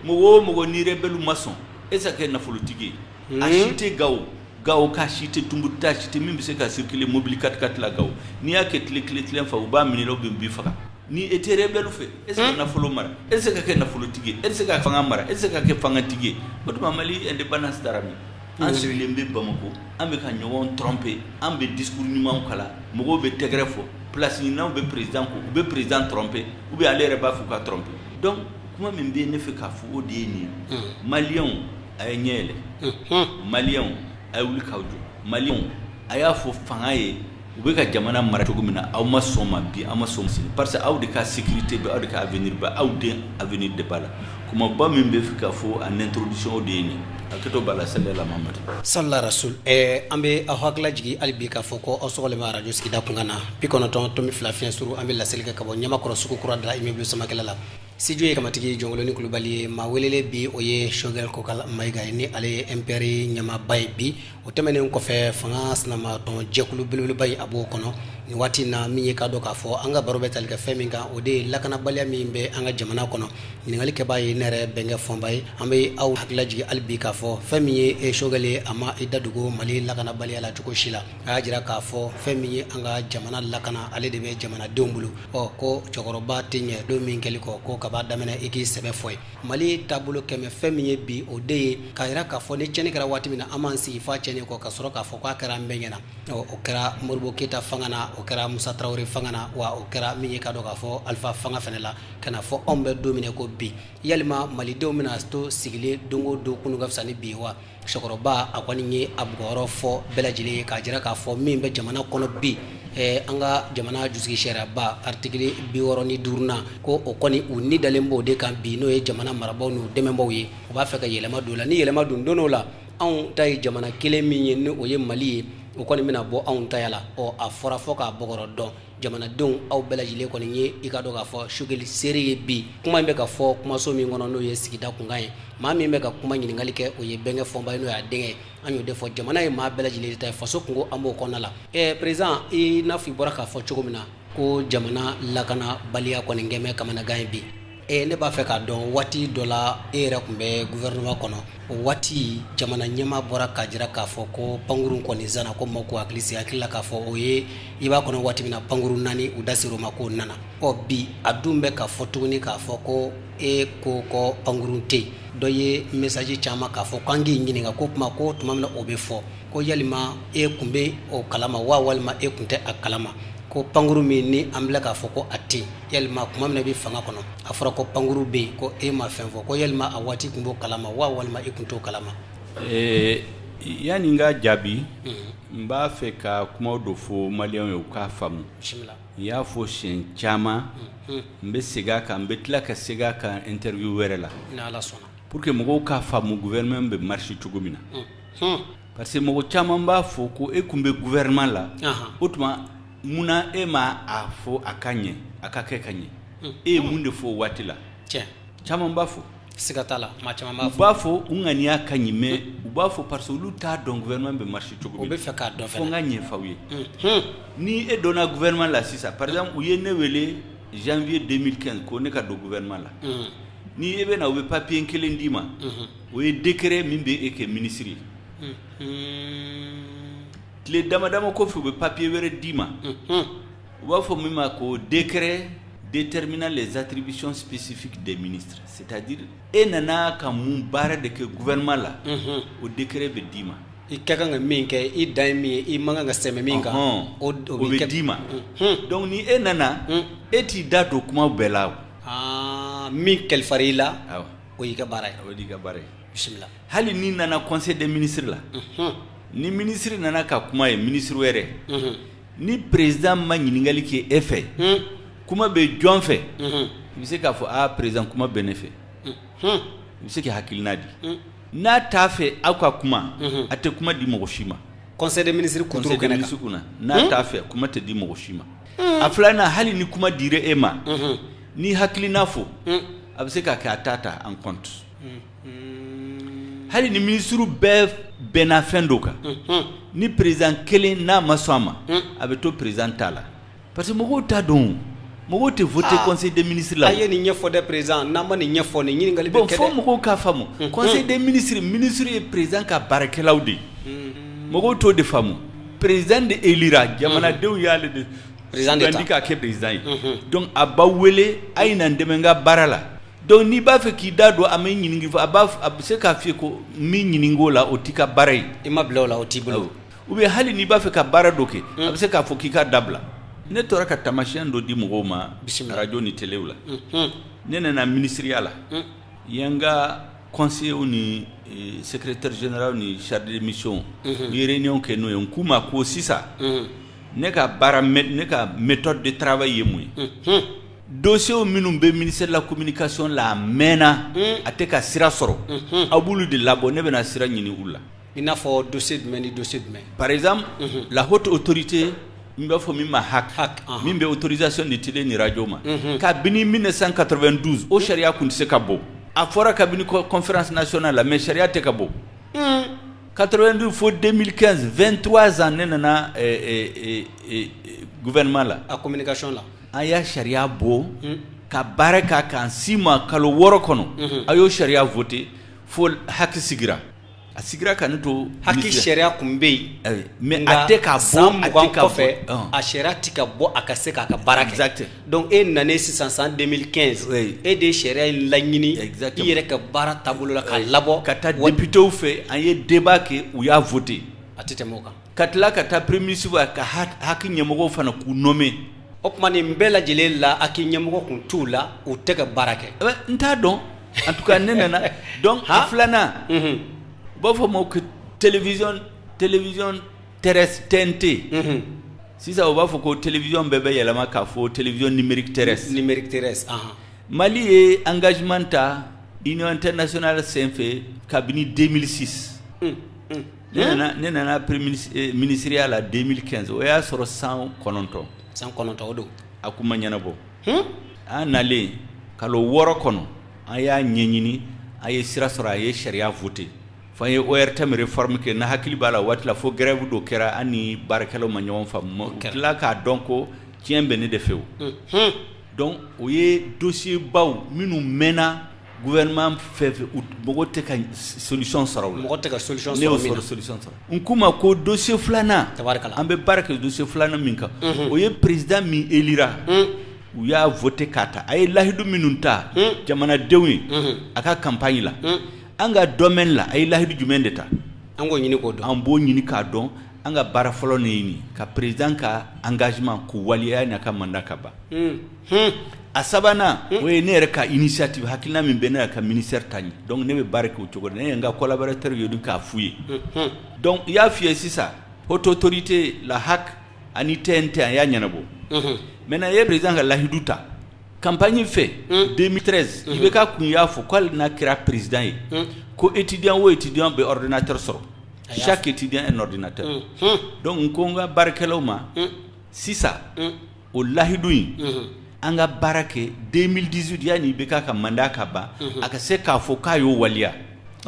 mo ni rebelu maçon et ça que na politique achité gawo ka chité tumbuta chité même se ka circuler mobile 4x4 la gawo ni aket clé fa uba minelo be bi faka ni était rebelle fait est-ce que na folo mara est-ce que na folo tigé est-ce que fanga mara est-ce que fanga tigé boto mali indépendance darami an sigilen bɛ Bamako an bɛ ka ɲɔgɔn tromper an bɛ discours ɲumanw kala mɔgɔw bɛ tɛgɛrɛ fɔ place ɲininaw bɛ président ko u bɛ président tromper ou bien ale yɛrɛ b'a fɔ ka tromper donc kuma min bɛ ne fɛ k'a fɔ o de ye nin ye maliyɛnw a ye ɲɛ yɛlɛ maliyɛnw a ye wuli k'aw jɔ maliyɛnw a y'a fɔ fanga ye u bɛ ka jamana mara cogo min na aw ma sɔn ma bi aw ma sɔn sini parce que aw de ka sécurité bɛ aw de ka avenir bɛ aw den avenir de b'a la kumaba min bɛ fɛ k'a fɔ en introduction o de ye nin a kɛtɔ b'a la sallallahu Muhammad sallallahu rasul an bɛ aw hakila jigi hali bi k'a fɔ ko aw sɔgɔlen radio sigida kunkan na 92.2 fiɲɛ suru an bɛ laseli kɛ ka bɔ Ɲamakɔrɔ sugu kura da immeuble Samakɛla la studio ye kamatigi Jɔnkoloni Kulubali ye maa welele bi o ye Shogɛl Kokal Mayiga ye ni ale ye MPR ɲɛmaaba ye bi o tɛmɛnen kɔfɛ fanga sinamatɔn jɛkulu belebeleba ye a b'o kɔnɔ ni waati na min ye k'a dɔn k'a fɔ an ka baro bɛ tali kɛ fɛn min kan o de ye lakanabaliya min bɛ an ka jamana kɔnɔ ɲininkali kɛbaa ye ne yɛrɛ bɛnkɛ fɔnba ye an bɛ aw hakila jigi hali bi k'a fɔ fɛn min ye Shogɛl ye a ma i da dogo Mali lakanabaliya la cogo si la a y'a jira k'a fɔ fɛn min ye an ka jamana lakana ale de bɛ jamanadenw bolo ko cɛkɔrɔba tɛ ɲɛ don min kɛli kɔ ko kaba daminɛ i k'i sɛbɛ fɔ ye Mali taabolo kɛmɛ fɛn min ye bi o de ye k'a jira k'a fɔ ni cɛnni kɛra waati min na an m'an sigi fa cɛnni kɔ ka sɔrɔ k'a fɔ k'a kɛra an bɛɛ ɲɛna o kɛra Modibo Keyita fanga na o kɛra Musa Tarawele fanga na wa o kɛra min ye k'a dɔn k'a fɔ Alifa fanga fɛnɛ la ka na fɔ anw bɛ don min ko bi yalima malidenw bɛna to sigilen don o don kunun ka fisa ni bi wa cɛkɔrɔba a kɔni ye a bugɔyɔrɔ fɔ bɛɛ lajɛlen ye k'a jira k'a fɔ min bɛ jamana kɔnɔ bi an ka jamana jusigi sariyaba article 65 ko o kɔni u ni dalen b'o de kan bi n'o ye jamana marabaaw n'u dɛmɛbaaw ye u b'a fɛ ka yɛlɛma don la ni yɛlɛma don don o la anw ta ye jamana kelen min ye ni o ye Mali ye o kɔni bɛna bɔ anw ta yala a fɔra fɔ k'a bɔgɔrɔ dɔn jamanadenw aw bɛɛ lajɛlen kɔni ye i ka dɔn k'a fɔ Shogɛl seere ye bi kuma in bɛ ka fɔ kumaso min kɔnɔ n'o ye sigida kunkan ye maa min bɛ ka kuma ɲininkali kɛ o ye bɛnkɛ fɔnba ye n'o y'a denkɛ an y'o de fɔ jamana ye maa bɛɛ lajɛlen ta ye faso kungo an b'o kɔnɔna la président i n'a fɔ i bɔra k'a fɔ cogo min na ko jamana lakanabaliya kɔni kɛmɛ kamanagan ye bi ne b'a fɛ k'a dɔn waati dɔ la e yɛrɛ tun bɛ gouvernement kɔnɔ o waati jamana ɲɛmaa bɔra k'a jira k'a fɔ ko pankuru kɔni zana ko maaw k'u hakili sigi hakili la k'a fɔ o ye i b'a kɔnɔ waati min na pankuru 4 u da ser'o ma k'o nana bi a dun bɛ k'a fɔ tuguni k'a fɔ ko e ko kɔ pankuru tɛ yen dɔ ye message caman k'a fɔ k'an k'i ɲininka ko kuma ko tuma min na o bɛ fɔ ko yalima e tun bɛ o kalama wa walima e tun tɛ a kalama ko pankuru min ni an bila k'a fɔ ko a tɛ yalima kuma min na bɛ fanga kɔnɔ a fɔra ko pankuru bɛ yen ko e ma fɛn fɔ ko yalima a waati tun b'o kalama wa walima e tun t'o kalama yani n ka jaabi n b'a fɛ ka kuma dɔ fɔ maliyɛnw ye u k'a faamu n y'a fɔ siɲɛ caman n bɛ segin a kan n bɛ tila ka segin a kan interview wɛrɛ la pour que mɔgɔw k'a faamu gouvernement bɛ marché cogo min na parce que mɔgɔ caman b'a fɔ ko e kun bɛ gouvernement la o tuma munna e ma a fɔ a ka ɲɛ a ka kɛ ka ɲɛ e ye mun de fɔ waati la caman b'a fɔ siga t'a la maa caman b'a fɔ u b'a fɔ u ŋaniya ka ɲi mais u b'a fɔ parce que olu t'a dɔn gouvernement bɛ marché cogo min o bɛ fɛ k'a dɔn fɔ n ka ɲɛ f'aw ye ni e donna gouvernement la sisan par exemple u ye ne wele janvier 2015 ko ne ka don gouvernement la ni e bɛ na u bɛ papier kelen d'i ma o ye décret min bɛ e kɛ ministre ye tile damadama kɔfɛ u bɛ papier wɛrɛ d'i ma u b'a fɔ min ma ko décret déterminant les attributions spécifiques des ministres c'est-à-dire e nana ka mun baara de kɛ gouvernement la o décret bɛ d'i ma i ka kan ka min kɛ i dan ye min ye i man kan ka sɛmɛ min kan o bɛ d'i ma donc ni e nana e t'i da don kuma bɛɛ la min kalifara i la o y'i ka baara ye o y'i ka baara ye bisimila hali ni nana conseil des ministres la ni ministre nana ka kuma ye ministre wɛrɛ ni président ma ɲininkali kɛ e fɛ kuma bɛ jɔn fɛ i bɛ se k'a fɔ président kuma bɛ ne fɛ i bɛ se k'i hakilina di n'a t'a fɛ aw ka kuma a tɛ kuma di mɔgɔ si ma conseil des ministres kuturu kɛnɛ kan n'a t'a fɛ kuma tɛ di mɔgɔ si ma a filanan hali ni kuma dira e ma ni hakilina fɔ a bɛ se k'a kɛ a t'a ta en compte hali ni ministre bɛɛ bɛnna fɛn dɔ kan ni président kelen n'a ma sɔn a ma a bɛ to président ta la parce que mɔgɔw t'a dɔn mɔgɔw tɛ voter conseil des ministres la a ye nin ɲɛfɔ dɛ président n'a ma nin ɲɛfɔ nin ɲininkali bɛ kɛ dɛ fɔ mɔgɔw k'a faamu conseil des ministres ministre ye président ka baarakɛlaw de mɔgɔw t'o de faamu président de élira jamanadenw y'ale de président de k'a kɛ président ye donc a b'aw wele a ye na n dɛmɛ n ka baara la donc n'i b'a fɛ k'i da don a ma ɲiningi fɔ a bɛ se k'a f'i ye ko min ɲiningo la o t'i ka baara ye i ma bila o la o t'i bolo ou bien hali n'i b'a fɛ ka baara dɔ kɛ a bɛ se k'a fɔ k'i ka dabila ne tora ka tamasiyɛn dɔ di mɔgɔw ma radio ni telew la ne nana ministériya la yan ka conseiller ni secrétaire général ni chargé de mission ni réunion kɛ n'o ye n k'u ma ko sisan ne ka méthode de travail ye mun ye dossier minnu bɛ ministère de la communication la mɛnna a tɛ ka sira sɔrɔ a b'olu de labɔ ne bɛna sira ɲini u la i n'a fɔ dossier jumɛn ni dossier jumɛn par exemple la haute autorité n b'a fɔ min ma HAC min bɛ autorisation de télé ni radio ma kabini 1992 o sariya kun tɛ se ka bɔ a fɔra kabini conférence nationale la mais sariya tɛ ka bɔ 92 fo 2015 23 ans ne nana gouvernement la a communication la an y'a sariya bɔ ka baara k'a kan 6 mois kalo 6 kɔnɔ a y'o sariya voté fo HAC sigira a sigira ka ne to HAC sariya kun bɛ yen mais a tɛ ka bɔ a tɛ ka kɔfɛ a sariya tɛ ka bɔ a ka se k'a ka baara kɛ exact donc e nanen sisan san 2015 e de ye sariya in laɲini i yɛrɛ ka baara taabolo la k'a labɔ ka taa députéw fɛ an ye débat kɛ u y'a voté a tɛ tɛmɛ o kan ka tila ka taa premier ministre ka HAC ɲɛmɔgɔw fana k'u nommé o tuma nin bɛɛ lajɛlen la a k'i ɲɛmɔgɔ kun t'u la u tɛ ka baara kɛ n t'a dɔn en tout cas ne nana donc a filanan u b'a fɔ ma ko télévision terrestre TNT sisan u b'a fɔ ko télévision bɛɛ bɛ yɛlɛma k'a fɔ télévision numérique terrestre Mali ye engagement ta Union internationale senfɛ kabini 2006 ne nana ministériya la 2015 o y'a sɔrɔ 109 o don a kun ma ɲɛnabɔ an nalen kalo 6 kɔnɔ an y'a ɲɛɲini a ye sira sɔrɔ a ye sariya voté fo an ye ORTM réforme kɛ na hakili b'a la waati la fo grève dɔ kɛra an ni baarakɛlaw ma ɲɔgɔn faamu u tila k'a dɔn ko tiɲɛ bɛ ne de fɛ o donc o ye dossier baw minnu mɛnna gouvernement fɛn fɛn mɔgɔ tɛ ka solution sɔrɔ o la mɔgɔ tɛ ka solution ne y'o sɔrɔ solution sɔrɔ n k'u ma ko dossier filanan tabarikala an bɛ baara kɛ dossier filanan min kan o ye président min élira u y'a voté k'a ta a ye lahidu minnu ta jamanadenw ye a ka campagne la an ka domaine la a ye lahidu jumɛn de ta an k'o ɲini k'o dɔn an b'o ɲini k'a dɔn an ka baara fɔlɔ ne ɲini ka président ka engagement k'u waliya n'a ka mandat ka ban a sabanan o ye ne yɛrɛ ka initiative hakilina min bɛ ne yɛrɛ ka ministère ta ɲɛ donc ne bɛ baara kɛ o cogo de ne ye n ka collaborateur ye k'a f'u ye donc i y'a f'i ye sisan haute autorité la HAC ani TNT an y'a ɲɛnabɔ maintenant i ye président ka lahidu ta campagne fɛ 2013 i bɛ ka kun y'a fɔ ko hali n'a kɛra président ye ko étudiant o étudiant bɛ ordinateur sɔrɔ chaque étudiant un ordinateur donc n ko n ka baarakɛlaw ma sisan o lahidu in an ka baara kɛ 2018 yanni i bɛ k'a ka mandat ka ban a ka se k'a fɔ k'a y'o waliya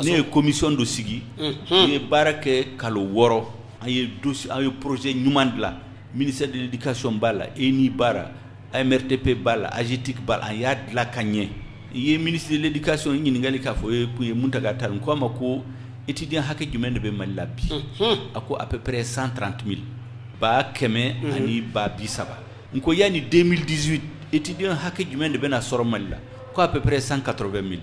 ne ye commission dɔ sigi n ye baara kɛ kalo 6 an ye dossier an ye projet ɲuman dilan ministère de l'éducation b'a la ENI b'a la AMRTP b'a la AGETIC b'a la an y'a dilan ka ɲɛ i ye ministre de l'éducation ɲininkali k'a fɔ o ye Muntaka Tall n ko a ma ko étudiant hakɛ jumɛn de bɛ Mali la bi a ko à peu près 130 000 ba 100 ani ba 30 n ko yanni 2018 étudiant hakɛ jumɛn de bɛna sɔrɔ Mali la ko à peu près 180 000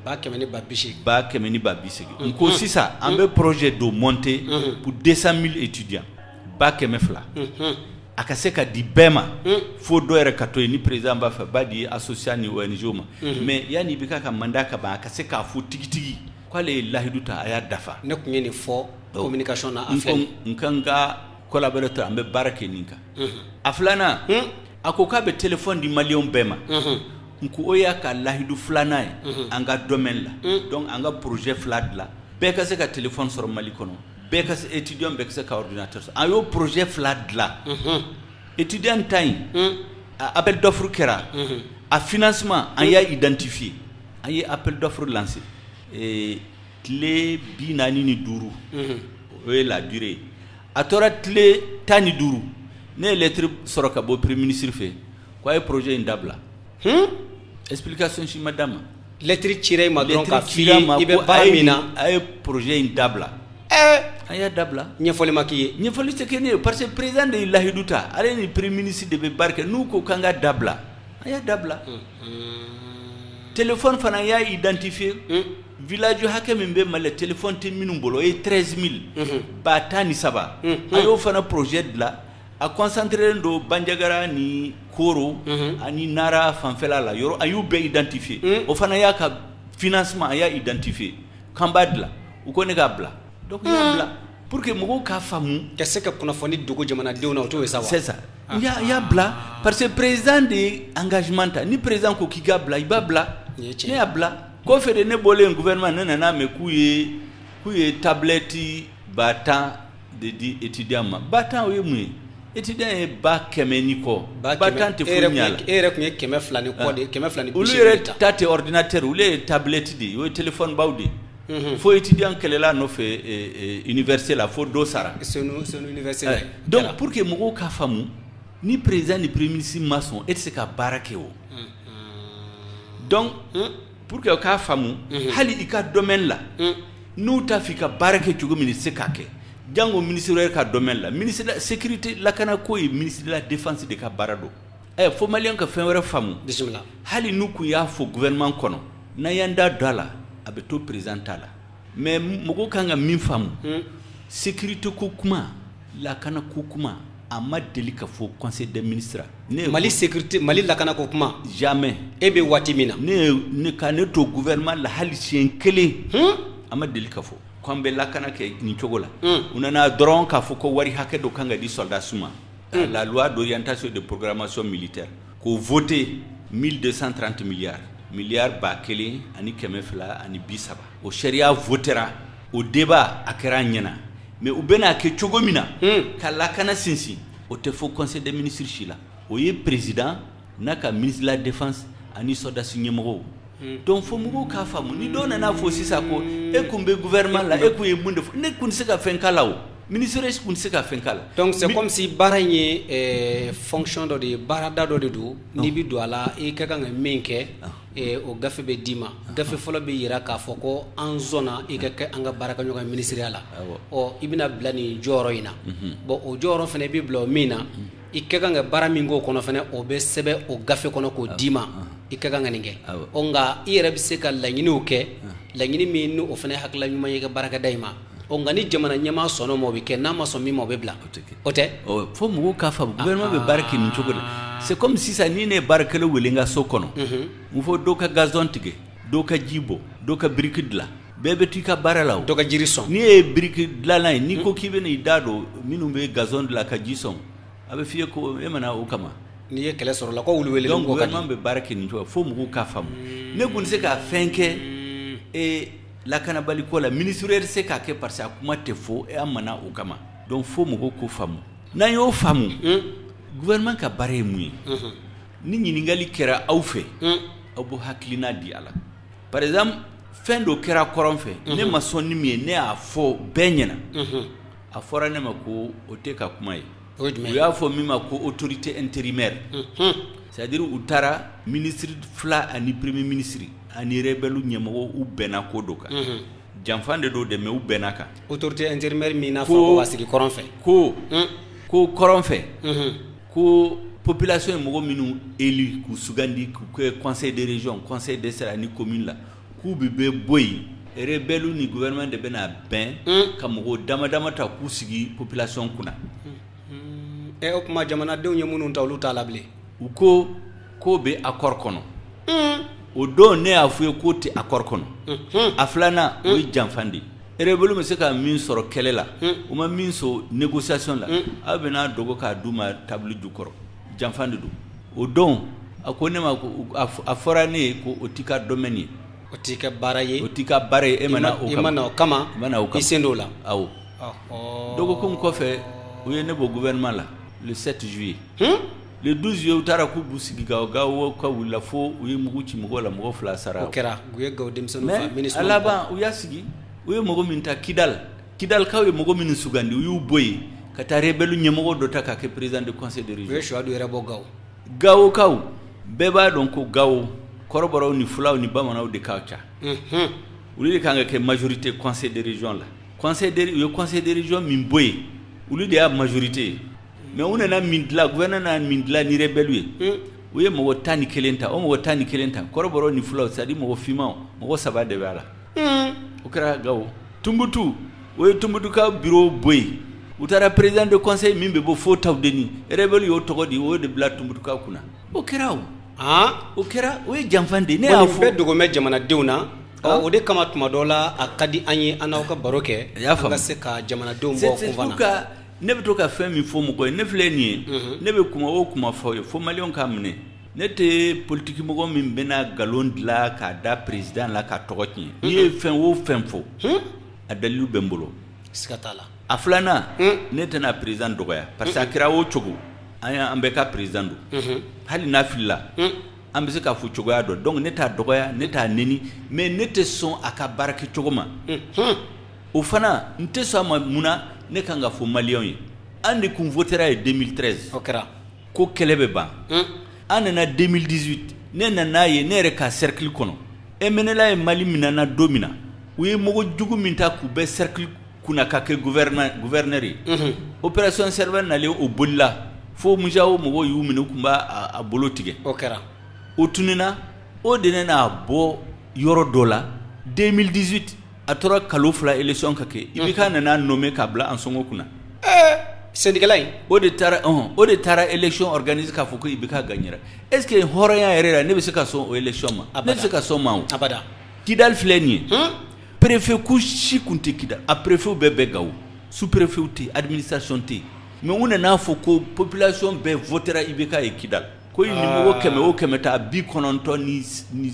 ba 100 ni ba 80 ba 100 ni ba 80 n ko sisan an bɛ projet de monter pour 200 000 étudiants ba 200 a ka se ka di bɛɛ ma fo dɔ yɛrɛ ka to yen ni président b'a fɛ b'a di association ni ONG ma mais yanni i bɛ k'a ka mandat ka ban a ka se k'a fɔ tigitigi k'ale ye lahidu ta a y'a dafa ne tun ye nin fɔ communication na a filɛ n ka n ka collaborateur an bɛ baara kɛ nin kan a filanan a ko k'a bɛ téléphone di maliyɛnw bɛɛ ma n ko o y'a ka lahidu filanan ye an ka domaine la donc an ka projet fila dilan bɛɛ ka se ka téléphone sɔrɔ Mali kɔnɔ bɛɛ ka se étudiant bɛɛ ka se ka ordinateur sɔrɔ an y'o projet fila dilan étudiant ta in a appel d'offre kɛra a financement an y'a identifié an ye appel d'offre lancé tile 45 o ye la durée a tora tile 15 ne ye lettre sɔrɔ ka bɔ premier ministre fɛ ko a ye projet in dabila explication si ma d'a ma lettre cira i ma dɔrɔn ka f'i ye i bɛ baara min na a ye projet in dabila a y'a dabila ɲɛfɔli ma k'i ye ɲɛfɔli tɛ kɛ ne ye parce que président de ye lahidu ta ale ni premier ministre de bɛ baara kɛ n'u ko k'an ka dabila a y'a dabila téléphone fana y'a identifié village hakɛ min bɛ Mali téléphone tɛ minnu bolo o ye 13 000 ba 17 a y'o fana projet dilan a concentré don Bandiagara ni Koro ani Nara fanfɛla la yɔrɔ a y'u bɛɛ identifié o fana y'a ka financement a y'a identifié kan b'a dilan u ko ne k'a bila donc y'a bila pour que mɔgɔw k'a faamu ka se ka kunnafoni dogo jamanadenw na o t'o ye sa wa c'est ça y'a bila parce que président de engagement ta ni président ko k'i k'a bila i b'a bila ne y'a bila kɔfɛ de ne bɔlen gouvernement ne nana mɛn k'u ye tablette ba 10 de di étudiant ma ba 10 o ye mun ye étudiant ye ba 100 ni kɔ ba 10 tɛ foyi ɲɛ a la e yɛrɛ tun ye 200 ni kɔ de 200 ni olu yɛrɛ ta tɛ ordinateur olu ye tablette de o ye téléphone baw de fo étudiant kɛlɛla nɔfɛ université la fo dɔ sara senu université donc pour que mɔgɔw k'a faamu ni président ni premier ministre ma sɔn e tɛ se ka baara kɛ o donc pour que k'a faamu hali i ka domaine la n'u t'a fɔ i ka baara kɛ cogo min i tɛ se k'a kɛ jango ministre wɛrɛ ka domaine la ministre de la sécurité lakana ko ye ministre de la défense de ka baara don fo maliyɛn ka fɛn wɛrɛ faamu bisimila hali n'u kun y'a fɔ gouvernement kɔnɔ n'a y'an da don a la a bɛ to président ta la mais mɔgɔw kan ka min faamu sécurité ko kuma lakana ko kuma a ma deli ka fɔ conseil des ministres Mali sécurité Mali lakana ko kuma jamais e bɛ waati min na ne ka ne to gouvernement la hali siɲɛ kelen a ma deli ka fɔ k'an bɛ lakana kɛ nin cogo la u nana dɔrɔn k'a fɔ ko wari hakɛ dɔ kan ka di soldats ma la loi d'orientation de programmation militaire k'o voter 1230 milliards ba 1 ani 200 ani 30 o sariya votera o débat a kɛra ɲɛna mais u bɛna kɛ cogo min na ka lakana sinsin o tɛ fɔ conseil des ministres si la o ye président n'a ka ministre de la défense ani soldats ɲɛmɔgɔw donc fo mɔgɔw k'a faamu ni dɔw nana fɔ sisan ko e kun bɛ gouvernement la e kun ye mun de fɔ ne kun tɛ se ka fɛn k'a la o ministre kun tɛ se ka fɛn k'a la donc c'est comme si baara in ye fonction dɔ de ye baarada dɔ de don n'i bɛ don a la i ka kan ka min kɛ o gafe bɛ d'i ma gafe fɔlɔ bɛ yira k'a fɔ ko an sɔnna i ka kɛ an ka baarakɛɲɔgɔn ministériya la i bɛna bila nin jɔyɔrɔ in na bon o jɔyɔrɔ fana i bɛ bila o min na i ka kan ka baara min k'o kɔnɔ fana o bɛ sɛbɛn o gafe kɔnɔ k'o d'i ma i ka kan ka nin kɛ nka i yɛrɛ bɛ se ka laɲiniw kɛ laɲini min n'o fana hakilila ɲuman ye i ka baarakɛda in ma nka ni jamana ɲɛmaa sɔnna o ma o bɛ kɛ n'a ma sɔn min ma o bɛ bila o tɛ fo mɔgɔw k'a faamu gouvernement bɛ baara kɛ nin cogo la c'est comme sisan ni ne ye baarakɛlaw wele n ka so kɔnɔ n fɔ dɔw ka gazon tigɛ dɔw ka ji bɔ dɔw ka biriki dilan bɛɛ bɛ to i ka baara la o dɔw ka jiri sɔn n'i ye biriki dilanna ye n'i ko k'i bɛ n'i da don minnu bɛ gazon dilan ka ji sɔn a bɛ f'i ye ko e ma na o kama n'i ye kɛlɛ sɔrɔ la ko wuli wele donc gouvernement bɛ baara kɛ nin cogo la fo mɔgɔw k'a faamu ne kun tɛ se ka fɛn kɛ lakanabali ko la ministre yɛrɛ se k'a kɛ parce que a kuma tɛ fɔ an mana o kama donc fo mɔgɔw k'o faamu n'an y'o faamu gouvernement ka baara ye mun ye ni ɲininkali kɛra aw fɛ aw b'o hakilina di a la par exemple fɛn dɔ kɛra kɔrɔn fɛ ne ma sɔn ni min ye ne y'a fɔ bɛɛ ɲɛna a fɔra ne ma ko o tɛ ka kuma ye u y'a fɔ min ma ko autorité intérimaire c'est à dire u taara ministre 2 ani premier ministre ani rebelle ɲɛmɔgɔ u bɛnna ko dɔ kan janfan de do dɛmɛ u bɛnna kan autorité intérimaire min n'a fɔ ko ka sigi kɔrɔn fɛ ko kɔrɔn fɛ ko population ye mɔgɔ minnu élu k'u sugandi k'u kɛ conseil de région conseil des serres ani commune la k'u bɛ bɔ yen rebelle ni gouvernement de bɛna bɛn ka mɔgɔ dama dama ta k'u sigi population kunna o kuma jamanadenw ye minnu ta olu t'a la bilen u ko k'o bɛ accord kɔnɔ o don ne y'a fɔ ye k'o tɛ accord kɔnɔ a filanan o ye janfan de ye rebelle bɛ se ka min sɔrɔ kɛlɛ la o ma min sɔrɔ négociation la aw bɛna dogo k'a d'u ma table jukɔrɔ janfan de don o don a ko ne ma a fɔra ne ye ko o t'i ka domaine ye o t'i ka baara ye o t'i ka baara ye e ma na o kama i ma na o kama i sen don o la awɔ dɔgɔkun kɔfɛ u ye ne bɔ gouvernement la le 7 juillet le 12 juillet u taara k'u b'u sigi ka wulila fo u ye mugu ci mɔgɔw la mɔgɔ 2 sara o kɛra u ye gawo denmisɛnninw fa mais a laban u y'a sigi u ye mɔgɔ min ta kidalkaw ye mɔgɔ minnu sugandi u y'u bɔ yen ka taa rebelle ɲɛmɔgɔ dɔ ta k'a kɛ président de conseil de région u ye suwadu yɛrɛ bɔ gawokaw bɛɛ b'a dɔn ko gawo kɔrɔbɔrɔw ni fulaw ni bamananw de ka ca olu de kan ka kɛ majorité conseil de région la u ye conseil de région min bɔ yen olu de y'a majorité ye mais u nana min dilan gouvernement nana min dilan ni rebelle ye u ye mɔgɔ 11 ta o mɔgɔ 11 ta kɔrɔbɔrɔ ni fulaw c'est à dire mɔgɔ finmanw mɔgɔ 3 de b'a la o kɛra Gawo Tumbutu o ye Tumbutuka bureau bɔ yen u taara président de conseil min bɛ bɔ fo Tawudeni rebelle y'o tɔgɔ di o de bila Tumbutuka kunna o kɛra o kɛra o ye janfan de ne y'a fɔ bɛɛ dogomɛ jamanadenw na o de kama tuma dɔ la a ka di an ye an n'aw ka baro kɛ an ka se ka jamanadenw bɔ kunfan na ne bɛ to ka fɛn min fɔ mɔgɔ ye ne filɛ nin ye ne bɛ kuma o kuma fɔ ye fo maliyɛnw k'a minɛ ne tɛ politique mɔgɔ min bɛna galon dilan k'a da président la ka tɔgɔ tiɲɛ n'i ye fɛn o fɛn fɔ a dalilu bɛ n bolo siga t'a la a filanan ne tɛna président dɔgɔya parce que a kɛra o cogo an bɛɛ ka président don hali n'a filila an bɛ se k'a fɔ cogoya dɔ donc ne t'a dɔgɔya ne t'a neni mais ne tɛ sɔn a ka baara kɛ cogo ma o fana n tɛ sɔn a ma mun na ne kan ka fɔ maliyɛnw ye an de kun votera ye 2013 o kɛra ko kɛlɛ bɛ ban an nana 2018 ne nan'a ye ne yɛrɛ ka cercle kɔnɔ MNLA ye Mali minana don min na u ye mɔgɔ jugu min ta k'u bɛ cercle kunna ka kɛ gouverneur ye opération Serval nalen o bolila fo Musa o mɔgɔw y'u minɛ u tun b'a bolo tigɛ o kɛra o tununa o de ne n'a bɔ yɔrɔ dɔ la 2018 a tora kalo 2 élection ka kɛ Ibeka nana nommé k'a bila Ansongo kunna syndicat in o de taara élection organisée k'a fɔ ko Ibeka gagnera est-ce que hɔrɔnya yɛrɛ la ne bɛ se ka sɔn o élection ma ne bɛ se ka sɔn ma o abada Kidal filɛ nin ye préfet ku si kun tɛ Kidal a préfet bɛɛ Gawo sous préfet tɛ administration tɛ mais u nana fɔ ko population bɛɛ votera Ibeka ye Kidal ko ni mɔgɔ 100 o 100 ta 90 ni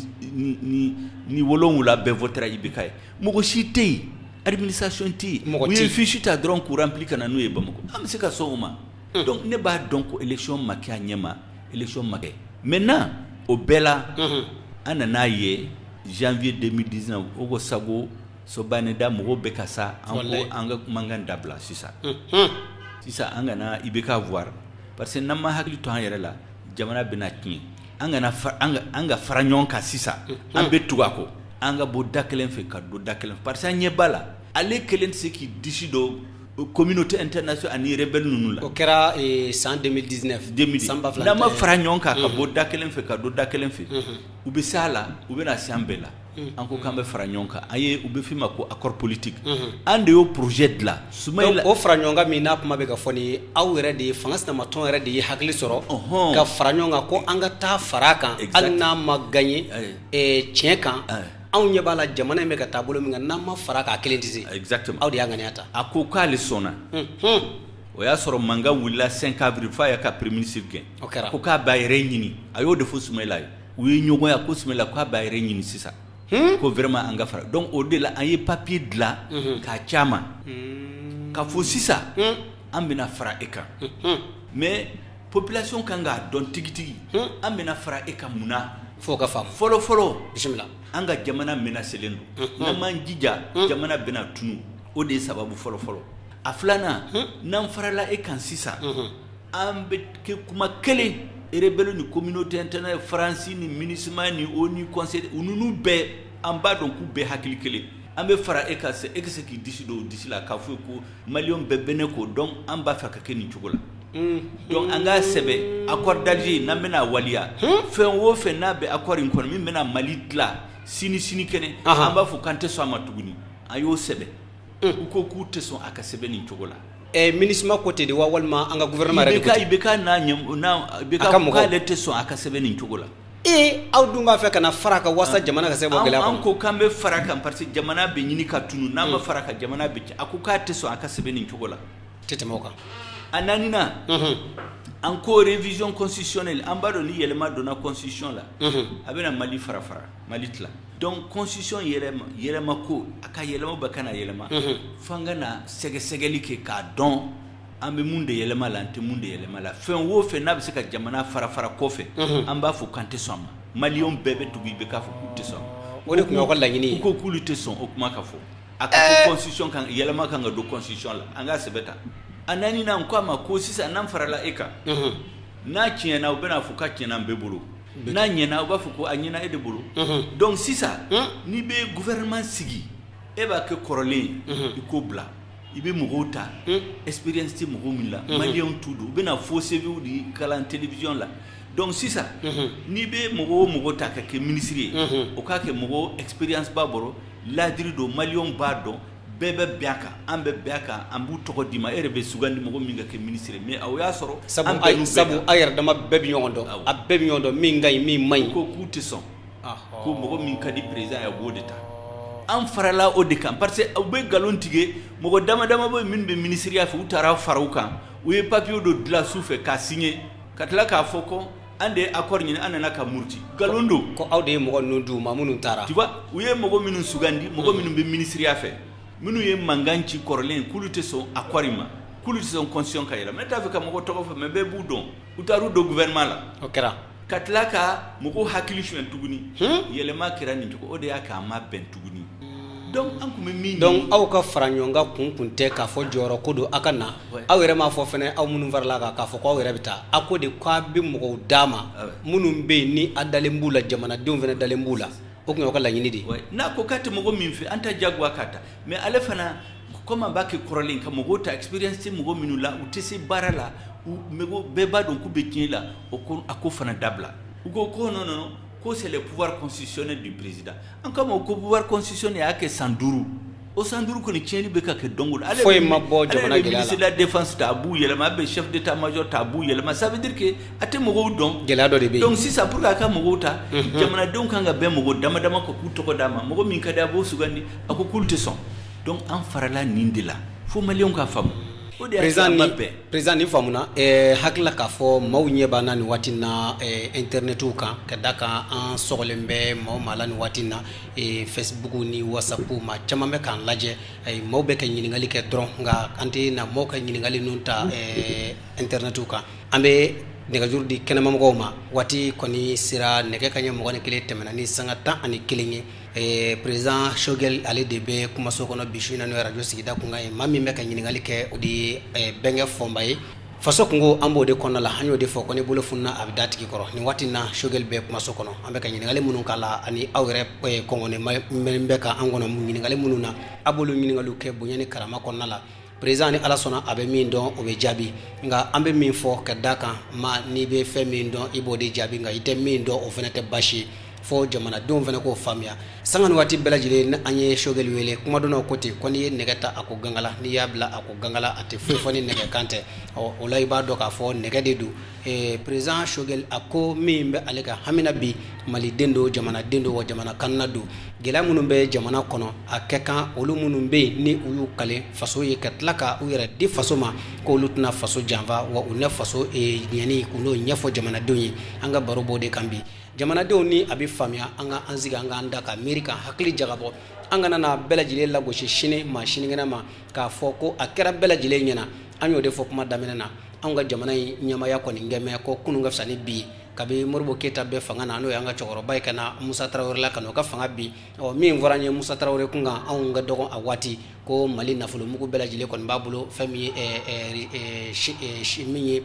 7 bɛɛ votera Ibeka ye mɔgɔ si tɛ yen administration tɛ yen u ye fiche ta dɔrɔn k'u rempli ka na n'u ye Bamako an bɛ se ka sɔn o ma donc ne b'a dɔn ko élection ma kɛ a ɲɛ ma élection ma kɛ maintenant o bɛɛ la an nan'a ye janvier 2019 o ko sago so banida mɔgɔw bɛ ka sa an ko an ka mankan dabila sisan an kana Ibeka voir parce que n'an ma hakili to an yɛrɛ la jamana bɛna tiɲɛ an ka fara ɲɔgɔn kan sisan an bɛ tugu a kɔ an ka bɔ da kelen fɛ ka don da kelen fɛ parce que an ɲɛ b'a la ale kelen tɛ se k'i disi don communauté internationale ani rebelle ninnu la o kɛra san 2019 n'an ma fara ɲɔgɔn kan ka bɔ da kelen fɛ ka don da kelen fɛ u bɛ se a la u bɛna se an bɛɛ la an ko k'an bɛ fara ɲɔgɔn kan an ye u bɛ f'i ma ko accord politique an de y'o projet dilan donc o fara ɲɔgɔn kan min n'a kuma bɛ ka fɔ ni aw yɛrɛ de ye fanga sinamatɔn yɛrɛ de ye hakili sɔrɔ ka fara ɲɔgɔn kan ko an ka taa fara kan hali n'a ma gagné tiɲɛ kan anw ɲɛ b'a la jamana in bɛ ka taa bolo min kan n'an ma fara k'a kelen tɛ se exactement aw de y'a ŋaniya ta a ko k'ale sɔnna o y'a sɔrɔ mankan wulila 5 avril f'a y'a ka premier ministre gɛn ko k'a b'a yɛrɛ ɲini a y'o de fɔ Sumayila ye u ye ɲɔgɔnya ko Sumayila k'a b'a yɛrɛ ɲini sisan ko vraiment an ka fara donc o de la an ye papier dilan k'a caman ka fɔ sisan an bɛna fara e kan mais population kan k'a dɔn tigitigi an bɛna fara e kan mun na fo ka faamu fɔlɔ bisimila an ka jamana menacelen don n'an m'an jija jamana bɛna tunu o de ye sababu fɔlɔ a filanan n'an farala e kan sisan an bɛ kɛ kuma kelen rebelle ni communauté internationale faransi ni MINUSMA ni ONU conseil u ninnu bɛɛ an b'a dɔn k'u bɛɛ hakili kelen an bɛ fara e kan e ka se k'i disi don o disi la k'a fɔ ko maliyɛnw bɛɛ bɛ ne k'o dɔn an b'a fɛ ka kɛ nin cogo la donc an k'a sɛbɛn accord d'Alger n'an bɛna waliya fɛn o fɛn n'a bɛ accord in kɔnɔ min bɛna Mali dilan sini kɛnɛ an b'a fɔ k'an tɛ sɔn a ma tuguni an y'o sɛbɛn u ko k'u tɛ sɔn a ka sɛbɛn nin cogo la MINUSMA ko ten de wa walima an ka gouvernement yɛrɛ de ko ten Ibeka k'ale tɛ sɔn a ka sɛbɛn nin cogo la aw dun b'a fɛ ka na fara kan wasa jamana ka se bɔ gɛlɛya kɔnɔ an ko k'an bɛ fara kan parce que jamana bɛ ɲini ka tunu n'an ma fara kan jamana bɛ cɛ a ko k'a tɛ sɔn a ka sɛbɛn nin cogo la tɛ tɛmɛ o kan a naaninan an ko révision constitutionnelle an b'a dɔn ni yɛlɛma donna constitution la a bɛna Mali fara Mali tila donc constitution yɛlɛma ko a ka yɛlɛma bɛ kana yɛlɛma f'an ka na sɛgɛsɛgɛli kɛ k'a dɔn an bɛ mun de yɛlɛma la an tɛ mun de yɛlɛma la fɛn o fɛn n'a bɛ se ka jamana fara kɔfɛ an b'a fɔ k'an tɛ sɔn a ma maliyɛnw bɛɛ bɛ tugu Ibeka fɔ k'u tɛ sɔn o de tun y'aw ka laɲini ye u ko k'olu tɛ sɔn o kuma ka fɔ a ka fɔ constitution kan yɛlɛma kan ka don constitution la an k'a sɛbɛn ta a naaninan n ko a ma ko sisan n'an farala e kan n'a tiɲɛna u bɛna fɔ k'a tiɲɛna an bɛɛ bolo n'a ɲɛna u b'a fɔ ko a ɲɛna e de bolo donc sisan n'i bɛ gouvernement sigi e b'a kɛ kɔrɔlen i k'o bila i bɛ mɔgɔw ta expérience tɛ mɔgɔw min la maliyɛnw t'u don u bɛna faux CVw de kalan télévision la donc sisan n'i bɛ mɔgɔ o mɔgɔ ta ka kɛ ministre ye o k'a kɛ mɔgɔ expérience b'a bolo ladiri don maliyɛnw b'a dɔn bɛɛ bɛ bɛn a kan an bɛ bɛn a kan an b'u tɔgɔ d'i ma e yɛrɛ bɛ sugandi mɔgɔ min ka kɛ ministre ye mais o y'a sɔrɔ sabu a yɛrɛ dama bɛɛ bɛ ɲɔgɔn dɔn a bɛɛ bɛ ɲɔgɔn dɔn min ka ɲi min man ɲi ko k'u tɛ sɔn ko mɔgɔ min ka di président ye a b'o de ta an farala o de kan parce que u bɛ nkalon tigɛ mɔgɔ dama dama bɛ minnu bɛ ministeriya fɛ u taara fara u kan u ye papier dɔ dilan su fɛ k'a signé ka tila k'a fɔ ko an de ye accord ɲini an nana ka muruti nkalon don ko aw de ye mɔgɔ ninnu d'u ma minnu taara tu vois u ye mɔgɔ minnu sugandi mɔgɔ minnu bɛ ministeriya fɛ minnu ye mankan ci kɔrɔlen k'olu tɛ sɔn accord ma k'olu tɛ sɔn constitution ka yɛlɛma ne t'a fɛ ka mɔgɔ tɔgɔ fɔ mais bɛɛ b'u dɔn u taar'u don gouvernement la o kɛra ka tila ka mɔgɔw hakili suɲɛ tuguni yɛlɛma kɛra nin cogo o de y'a k'a ma bɛn tuguni donc an kun bɛ min donc aw ka fara ɲɔgɔn kan kun tɛ k'a fɔ jɔyɔrɔ ko don a ka na aw yɛrɛ m'a fɔ fɛnɛ aw minnu farala kan k'a fɔ k'aw yɛrɛ bɛ taa a ko de k'a bɛ mɔgɔw d'a ma minnu bɛ yen ni a dalen b'u la jamanadenw fɛnɛ dalen b'u la o tun y'aw ka laɲini de ye n'a ko k'a tɛ mɔgɔ min fɛ an tɛ jagoya k'a ta mais ale fana comme an b'a kɛ kɔrɔlen ka mɔgɔw ta expérience tɛ mɔgɔ minnu la u tɛ se baara la bɛɛ b'a dɔn k'u bɛ tiɲɛ la a ko fana dabila u ko non ko c'est le pouvoir constitutionnel du président an kama ko pouvoir constitutionnel y'a kɛ san 5 o san 5 kɔni tiɲɛni bɛ ka kɛ don o don ale foyi ma bɔ jamana gɛlɛya la ministre de la défense ta a b'u yɛlɛma a bɛ chef d'état major ta a b'u yɛlɛma ça veut dire que a tɛ mɔgɔw dɔn gɛlɛya dɔ de bɛ yen donc sisan pour que a ka mɔgɔw ta jamanadenw kan ka bɛn mɔgɔ dama dama ko k'u tɔgɔ d'a ma mɔgɔ min ka di a b'o sugandi a ko k'olu tɛ sɔn donc an farala nin de la fo maliyɛnw k'a faamu président ni faamuna hakilila k'a fɔ maaw ɲɛ b'an na nin waati na internetiw kan ka da kan an sɔgɔlen bɛ maaw la nin waati na facebook ni whatsapp ma caman bɛ k'an lajɛ maaw bɛ ka ɲininkali kɛ dɔrɔn nka an tɛ na maaw ka ɲininkali ninnu ta internetiw kan an bɛ nɛgɛjuru di kɛnɛmamɔgɔw ma waati kɔni sera nɛgɛ kaɲɛ 21 tɛmɛna ni sanga 11 ye président Shogel ale de bɛ kumaso kɔnɔ bi su in na n'o ye radio sigida kunkan ye maa min bɛ ka ɲininkali kɛ o de ye Bɛnkɛ Fɔnba ye faso kungo an b'o de kɔnɔ la an y'o de fɔ ko ni bolo funna a bɛ da tigi kɔrɔ nin waati na Shogel bɛ kumaso kɔnɔ an bɛ ka ɲininkali minnu k'a la ani aw yɛrɛ kɔngɔnen bɛ ka an kɔnɔ ɲininkali minnu na a b'olu ɲininkaliw kɛ bonya ni karama kɔnɔna la président ni ala sɔnna a bɛ min dɔn o bɛ jaabi nka an bɛ min fɔ ka da kan ma n'i bɛ fɛn min dɔn i b'o de jaabi nka i tɛ min dɔn o fana tɛ baasi ye fo jamanadenw fana k'o faamuya sanga ni waati bɛɛ lajɛlen ni an ye Shogel wele kumadɔnnaw ko ten ko n'i ye nɛgɛ ta a ko gangala n'i y'a bila a ko gangala a tɛ foyi fɔ ni nɛgɛ kan tɛ o la i b'a dɔn k'a fɔ nɛgɛ de don président Shogel a ko min bɛ ale ka hamina bi maliden don jamanaden don wa jamana kanna don gɛlɛya minnu bɛ jamana kɔnɔ a kɛ kan olu minnu bɛ yen ni u y'u kale faso ye ka tila ka u yɛrɛ di faso ma ko olu tɛna faso janfa wa u ne faso ɲɛni k'u n'o ɲɛfɔ jamanadenw ye an ka baro b'o de kan bi jamanadenw ni a bɛ faamuya an ka an sigi an k'an da ka miiri kan hakili jagabɔ an kana na bɛɛ lajɛlen lagosi sini maa sinikɛnɛ ma k'a fɔ ko a kɛra bɛɛ lajɛlen ɲɛna an y'o de fɔ kuma daminɛ na an ka jamana in ɲɛmaya kɔni gɛmɛ ko kunun ka fisa ni bi kabi Modibo Keyita bɛ fanga na n'o y'an ka cɛkɔrɔba ye ka na Musa Tarawele la ka n'o ka fanga bi min fɔra an ye Musa Tarawele kun kan anw ka dɔgɔn a waati ko Mali nafolomugu bɛɛ lajɛlen kɔni b'a bolo fɛn min ye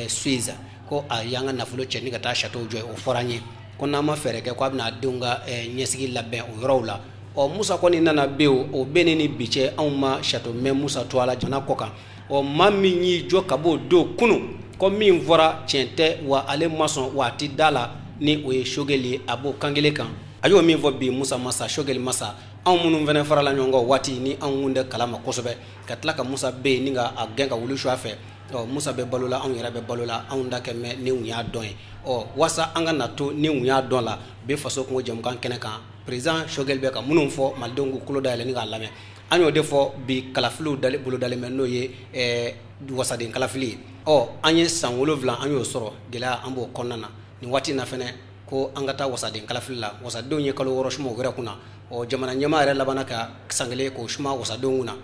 Suisse ko a y'an ka nafolo cɛ ni ka taa château jɔ o fɔra an ye ko n'an ma fɛɛrɛ kɛ ko a bɛna denw ka ɲɛsigi labɛn o yɔrɔw la Musa kɔni nana be o bɛ ne ni bi cɛ anw ma château mɛ Musa to a la jamana kɔ kan maa min y'i jɔ ka b'o don kunun ko min fɔra tiɲɛ tɛ wa ale ma sɔn wa a ti da la ni o ye Shogel ye a b'o kan kelen kan a y'o min fɔ bi Musa masa Shogel masa anw minnu fɛnɛ farala ɲɔgɔn kan waati ni anw kun tɛ kalama kosɛbɛ ka tila ka Musa bɛ yen ni ka a gɛn ka wuli su a fɛ Musa bɛ balo la anw yɛrɛ bɛ balo la anw da kɛ mɛ ni kun y'a dɔn ye wasa an ka na to ni kun y'a dɔn la bɛ faso kungo jɛmukan kɛnɛ kan président Shogel bɛ ka minnu fɔ malidenw k'u tulo dayɛlɛ ni k'a lamɛn an y'o de fɔ bi kalafiliw bolo dalen bɛ n'o ye wasaden kalafili ye an ye san 7 an y'o sɔrɔ gɛlɛya an b'o kɔnɔna na nin waati na fɛnɛ ko an ka taa wasaden kalafili la wasadenw ye kalo 6 suma o wɛrɛ kunna jamana ɲɛmaa yɛrɛ labanna ka san kelen k'o suma wasadenw kunna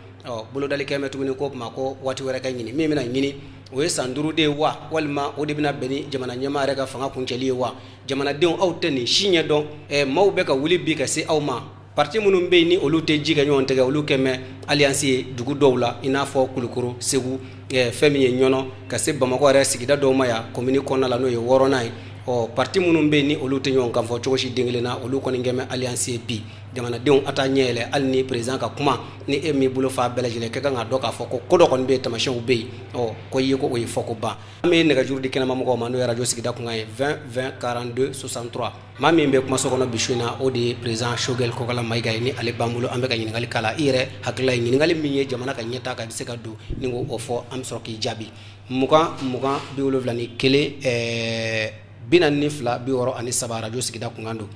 bolodali kɛ mɛ tuguni ko kuma ko waati wɛrɛ ka ɲini min bɛna ɲini o ye san 5 de ye wa walima o de bɛna bɛn ni jamana ɲɛmaa yɛrɛ ka fanga kuncɛli ye wa jamanadenw aw tɛ nin si ɲɛ dɔn maaw bɛ ka wuli bi ka se aw ma parti minnu bɛ yen ni olu tɛ ji kɛ ɲɔgɔn tɛgɛ olu kɛ mɛ alliance ye dugu dɔw la i n'a fɔ Kulukoro Segu fɛn min ye Ɲɔnɔ ka se Bamakɔ yɛrɛ sigida dɔw ma ya commune kɔnɔna la n'o ye 6nan ye parti minnu bɛ ni olu tɛ ɲɔgɔn kan fɔ cogo si den kelen na olu kɔni kɛ bɛ alliance ye bi jamanadenw a taa ɲɛ yɛlɛ hali ni président ka kuma ni e m'i bolo fa bɛɛ lajɛlen kɛ kan ka dɔn k'a fɔ ko dɔ kɔni bɛ yen tamasiyɛnw bɛ yen ko i ye ko o ye fɔ ko ban an bɛ nɛgɛjuru di kɛnɛmamɔgɔw ma n'o ye radio sigida kunkan ye 20 20 42 63 maa min bɛ kumaso kɔnɔ bi su in na o de ye président Choguel Kokala Mayiga ye ni ale b'an bolo an bɛ ka ɲininkali k'a la i yɛrɛ hakilila ye ɲininkali min ye jamana ka ɲɛtaa kan i bɛ se ka don ni k'o fɔ an bɛ sɔrɔ k'i jaabi 20 20 71 42 63 radio sigida kunkan don.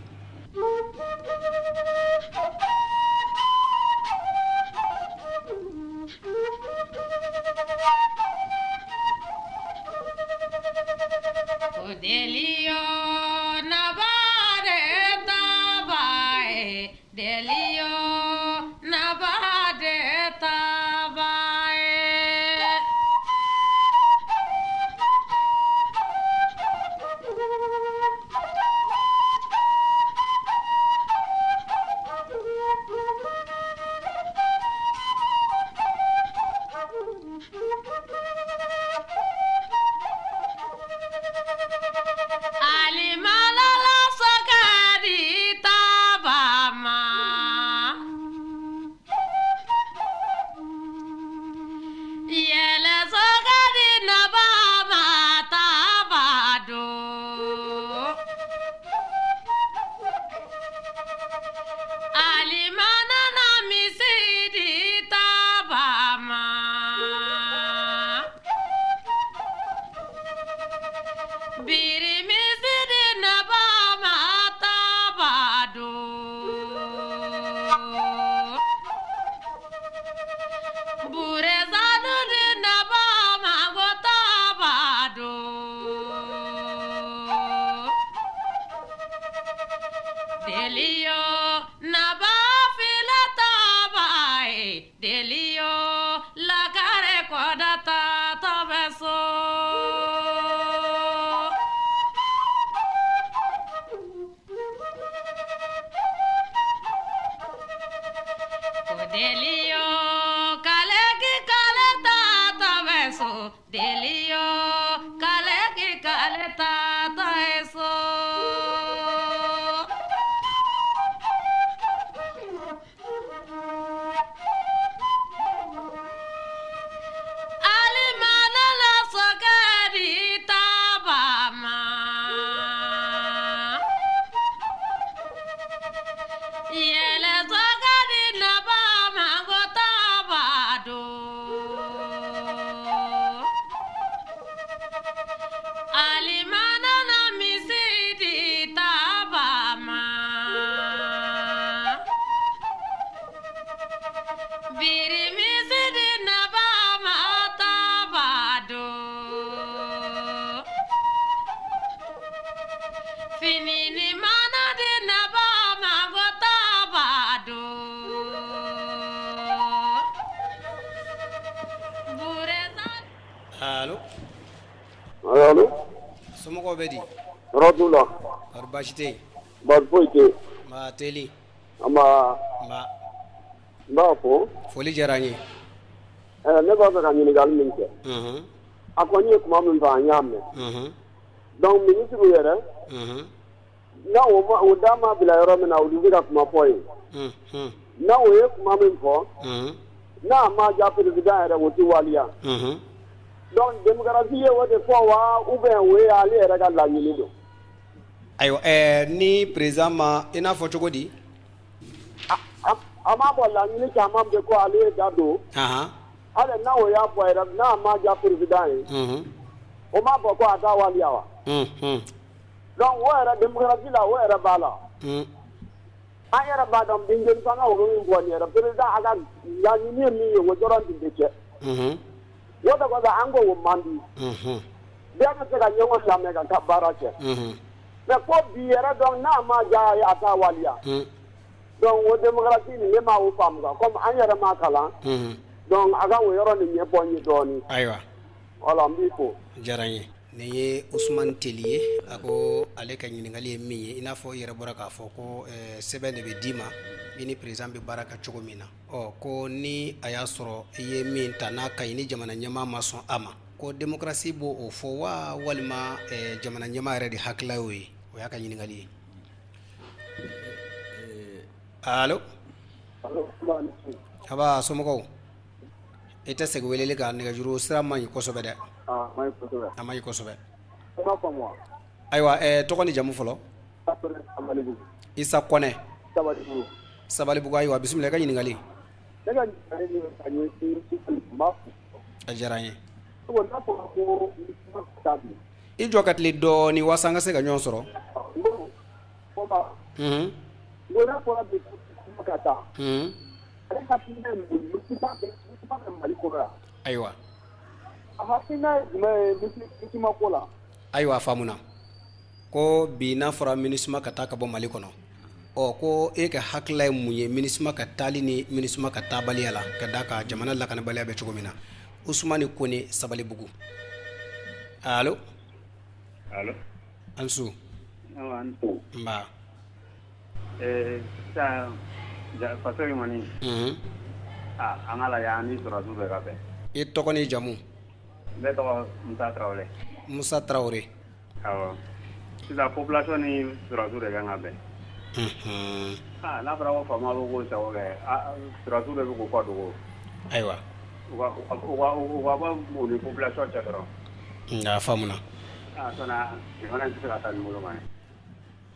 Somɔgɔw bɛ di? Tɔɔrɔ t'u la. Kɔri baasi tɛ yen? Baasi foyi tɛ yen. Nba teli. Nba. Nba. N b'a fɔ. Foli diyara n ye. Ne b'a fɛ ka ɲininkali min kɛ. A kɔni ye kuma min fɔ an y'a mɛn. Donc ministre yɛrɛ. N'a o da ma bila yɔrɔ min na olu bɛ ka kuma fɔ yen. N'a o ye kuma min fɔ. N'a ma diya président yɛrɛ o tɛ waliya. Donc démocratie ye o de fɔ wa ou bien o ye ale yɛrɛ ka laɲini don. Ayiwa ni président ma i n'a fɔ cogo di? A m'a fɔ laɲini caman bɛ ko ale ye da don. Hali n'a o y'a fɔ yɛrɛ n'a ma diya président ye. O m'a fɔ ko a t'a waliya wa? Donc o yɛrɛ démocratie la o yɛrɛ b'a la. An yɛrɛ b'a dɔn bin fanga o bɛ min fɔ nin yɛrɛ président a ka laɲini ye min ye o dɔrɔn de bɛ kɛ. O de kɔsɔn an ko o man di. Bɛɛ bɛ se ka ɲɔgɔn lamɛn ka taa baara kɛ. Mais ko bi yɛrɛ donc n'a ma diya a ye a t'a waliya. Donc o démocratie nin ne ma o faamu quoi comme an yɛrɛ ma kalan. Donc a ka o yɔrɔ nin ɲɛfɔ n ye dɔɔnin. Ayiwa. Voilà n b'i fo. Diyara n ye. Nin ye Usumani Teli ye a ko ale ka ɲininkali ye min ye i n'a fɔ i yɛrɛ bɔra k'a fɔ ko sɛbɛn de bɛ d'i ma i ni président bɛ baara kɛ cogo min na ko ni a y'a sɔrɔ i ye min ta n'a ka ɲi ni jamana ɲɛmaa ma sɔn a ma ko démocratie bo o fo wa walma jamana nyama re di haklawi o yaka nyiningali allo aba somogo ita seg welele ga ne juro sira man ko sobe de may ko sobe aywa to koni jamu folo isa kone sabali bugo aywa bismillah ga nyiningali ajaranye ijo katli do ni wasanga se ga nyon soro aywa aywa famuna ko bina fora minisma kata ka bo mali kono o ko e ka haklay munye minisma ka tali ni minisma ka tabali ala kada ka jamana la kana bali abe chugomina Ousmane Kone Sabali Bugu. Allo? Allo? Ansu? Ansu. Mba. Sa fasori mani. Angala ya ni surasu be kabe. E toko ni jamu? Be to Musa Traoré. Musa Traoré. Awo. Sisa population ni surasu de ngabe. La brawo fama go sa o ge. Surasu de go ko do. Aywa. Wa mo ni population cha daro. Nga famuna. Sona ngana tsira ta ni mo mane.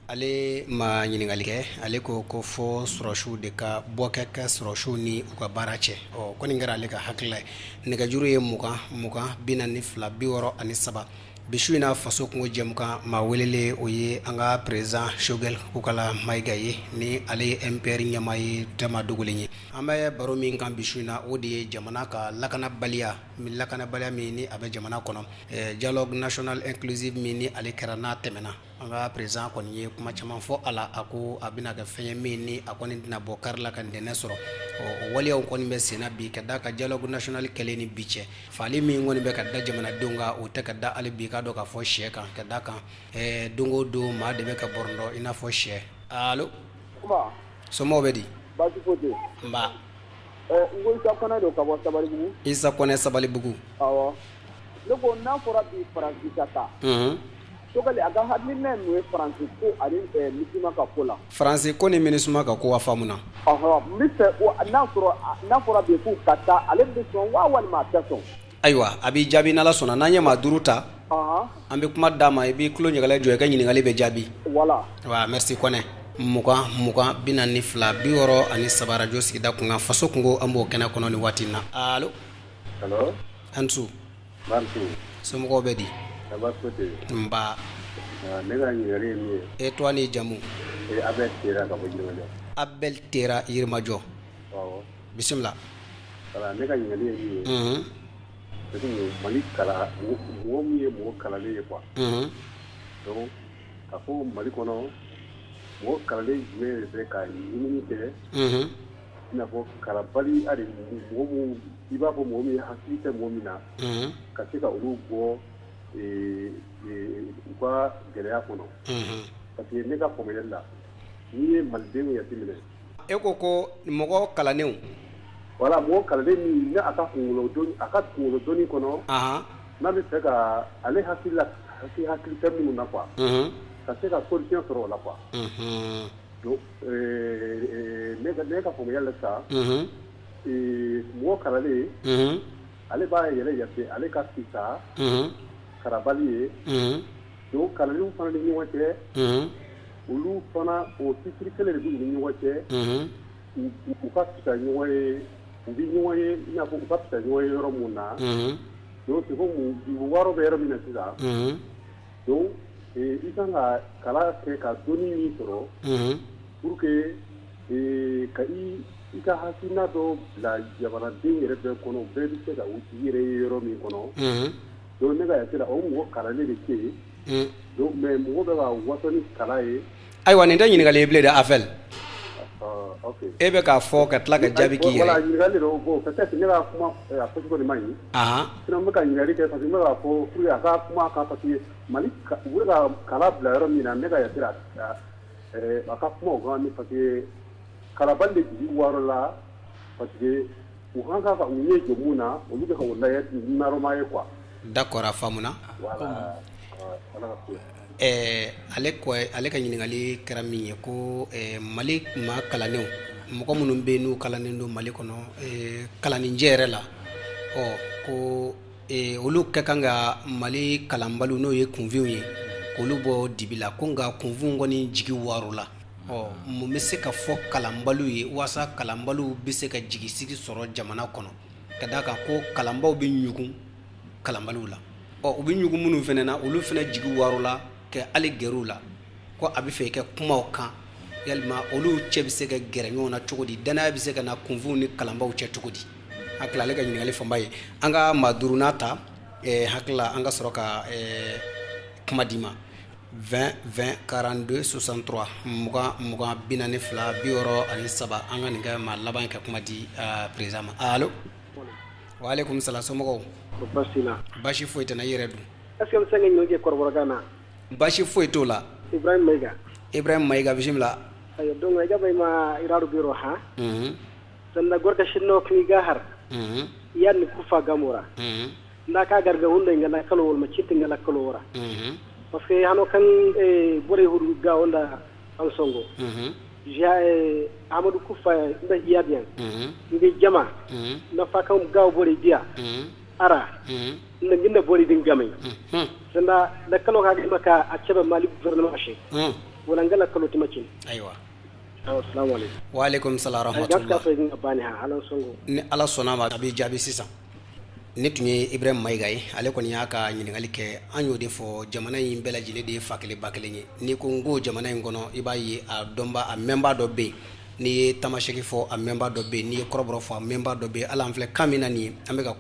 Ale ma ɲiningali kɛ ale ko ko fo sɔrɔsiw de ka bɔ kɛ ka sɔrɔsiw ni u ka baara cɛ ɔ kɔni kɛra ale ka hakilila ye nɛgɛjuru ye 20 42 63 bisu in na faso kungo jɛmukan maa welele o ye an ka président Choguel Kokala Mayiga ye ni ale ye MPR ɲɛma ye Tema Dogolen ye an bɛ baro min kan bisu in na o de ye jamana ka lakanabaliya min ni a bɛ jamana kɔnɔ dialogue national inclusive min ni ale kɛra n'a tɛmɛna an ka président kɔni ye kuma caman fɔ a la a ko a bɛna kɛ fɛn ye min ni a kɔni tɛna bɔ kari la ka dɛnɛ sɔrɔ o waleyaw kɔni bɛ senna bi ka da ka dialogue national kɛlen ni bi cɛ fali min kɔni bɛ ka da jamanadenw kan o tɛ ka da hali bi ka dɔ ka fɔ sɛ kan ka da kan don o don maa de bɛ ka bɔrɔndɔ i n'a fɔ sɛ allo somɔgɔw bɛ di baasi foyi tɛ nba n ko Isa Kɔnɛ don ka bɔ Sabalibugu Isa Kɔnɛ Sabalibugu awɔ ne ko n'a fɔra bi Faransi ka taa Choguel a ka hakilina ye mun ye Faransi ko ani MINUSMA ka ko la Faransi ko ni MINUSMA ka ko wa faamuna n bɛ fɛ n'a fɔra bi k'u ka taa ale bɛ sɔn wa walima a tɛ sɔn ayiwa a b'i jaabi n'Ala sɔnna n'an ye maa 5 ta an bɛ kuma d'a ma i b'i tulo ɲɛgɛlɛ jɔ i ka ɲininkali bɛ jaabi voilà wa merci Kɔnɛ 20 42 63 radio sigida kunkan faso kungo an b'o kɛnɛ kɔnɔ ni waati in na allo allo Ansu Martu somɔgɔw bɛ di Tabaskote nba ne ka ɲininkali ye min ye e tɔgɔ ni jamu Abel Tera ka bɔ Yirimajɔ Abel Tera Yirimajɔ awɔ bisimila voilà ne ka ɲininkali ye min ye c'est que Mali kala mɔgɔ min ye mɔgɔ kalalen ye quoi donc ka fɔ Mali kɔnɔ mɔgɔ kalalen jumɛn de bɛ ka ɲinini kɛ i n'a fɔ kalabali hali mɔgɔ min i b'a fɔ mɔgɔ min hakili tɛ mɔgɔ min na ka se ka olu bɔ u ka gɛlɛya kɔnɔ parce que ne ka faamuyali la n'i ye malidenw jateminɛ e ko mɔgɔ kalanenw voilà mɔgɔ kalanden min ni a ka kunkolo dɔnni kɔnɔ n'a bɛ fɛ ka ale hakili tɛ minnu na quoi ka se ka solution sɔrɔ o la quoi donc ne ka faamuyali la sa mɔgɔ kalanden ale b'a yɛrɛ jate ale ka fisa karabali ye donc kalandenw fana ni ɲɔgɔn cɛ olu fana o titre kelen de b'u ni ɲɔgɔn cɛ u ka fisa ɲɔgɔn ye u bɛ ɲɔgɔn ye i n'a fɔ u ka fisa ɲɔgɔn ye yɔrɔ mun na donc c'est comme wɔɔrɔ bɛ yɔrɔ min na sisan donc i kan ka kalan kɛ ka dɔnni min sɔrɔ pour que ka i ka hakilina dɔ bila jamanaden yɛrɛ bɛɛ kɔnɔ bɛɛ bɛ se ka i yɛrɛ ye yɔrɔ min kɔnɔ donc ne ka yate la o mɔgɔ kalanlen de tɛ yen donc mais mɔgɔ bɛ ka waso ni kalan ye ayiwa nin tɛ ɲininkali ye bilen dɛ Afel ok e bɛ k'a fɔ ka tila ka jaabi k'i yɛrɛ voilà ɲininkali de don bon peut-être ne ka kuma a fɔcogo de man ɲi sinon n bɛ ka ɲininkali kɛ parce que n bɛ k'a fɔ pour que a ka kuma kan parce que Mali u bɛ ka kalan bila yɔrɔ min na ne ka yate la a ka kuma o kan parce que kalabali de jigi wɔɔrɔ la parce que u kan ka u ɲɛ jɔ mun na olu bɛ ka o lajɛ naroma ye quoi d'accord a famuna ale ka ɲininkali kɛra min ye ko mali ma kalanenw mɔgɔ minnu bɛ n'u kalannen don mali kɔnɔ kalaninjɛ yɛrɛ la ko olu ka kan ka mali kalanbaliw n'o ye kunfinw ye k'olu bɔ dibi la ko nka kunfinw kɔni jigi waar'u la mun bɛ se ka fɔ kalanbaliw ye walasa kalanbaliw bɛ se ka jigisigi sɔrɔ jamana kɔnɔ ka d'a kan ko kalanbaw bɛ ɲugun kalanbaliw la u bɛ ɲugun minnu fana na olu fana jigi waar'u la ka hali gɛrɛw la ko a bɛ fɛ i ka kumaw kan yalima olu cɛ bɛ se ka gɛrɛ ɲɔgɔn na cogo di danaya bɛ se ka na kunfinw ni kalanbaw cɛ cogo di hakili ale ka ɲininkali fanba ye an ka maa duurunan ta hakili an ka sɔrɔ ka kuma di ma 20 20 42 63 mugan 42 63 an ka nin kɛ maa laban ka kuma di président ma allo waaleykum salaam somɔgɔw basi foyi tɛ na i yɛrɛ dun est-ce que n bɛ se ka ɲininkali kɛ kɔrɔbɔrɔkan na basi foyi t'o la Ibrahim Mayiga bismillah ayo donc ga bay ma iradu biro ha sanna gorka shinno kniga har yanni kufa gamura nda ka garga hunde ngala kalo wol ma citti ngala kalo wora parce que hano kan bore huru ga onda an songo ja amadou kufa nda yadian ndi jama na fakam ga bore dia ara na nginda bore din gamay sanna da kalo ka maka a cebe mali gouvernement shi wala ngala kalo timacin aywa assalamu alaykum wa alaykum salam rahmatullah ni ala sona ma abi jabi sisan ne tun ye Ibrahim Mayiga ye ale kɔni y'a ka ɲininkali kɛ an y'o de fɔ jamana in bɛɛ lajɛlen de ye fa kelen ba kelen ye ni ko n ko jamana in kɔnɔ i b'a ye a dɔnba a mɛnba dɔ bɛ yen n'i ye tamasɛki fɔ a mɛnba dɔ bɛ yen n'i ye kɔrɔbɔrɔ fɔ a mɛnba dɔ bɛ yen hali an filɛ kan min na nin ye an bɛ ka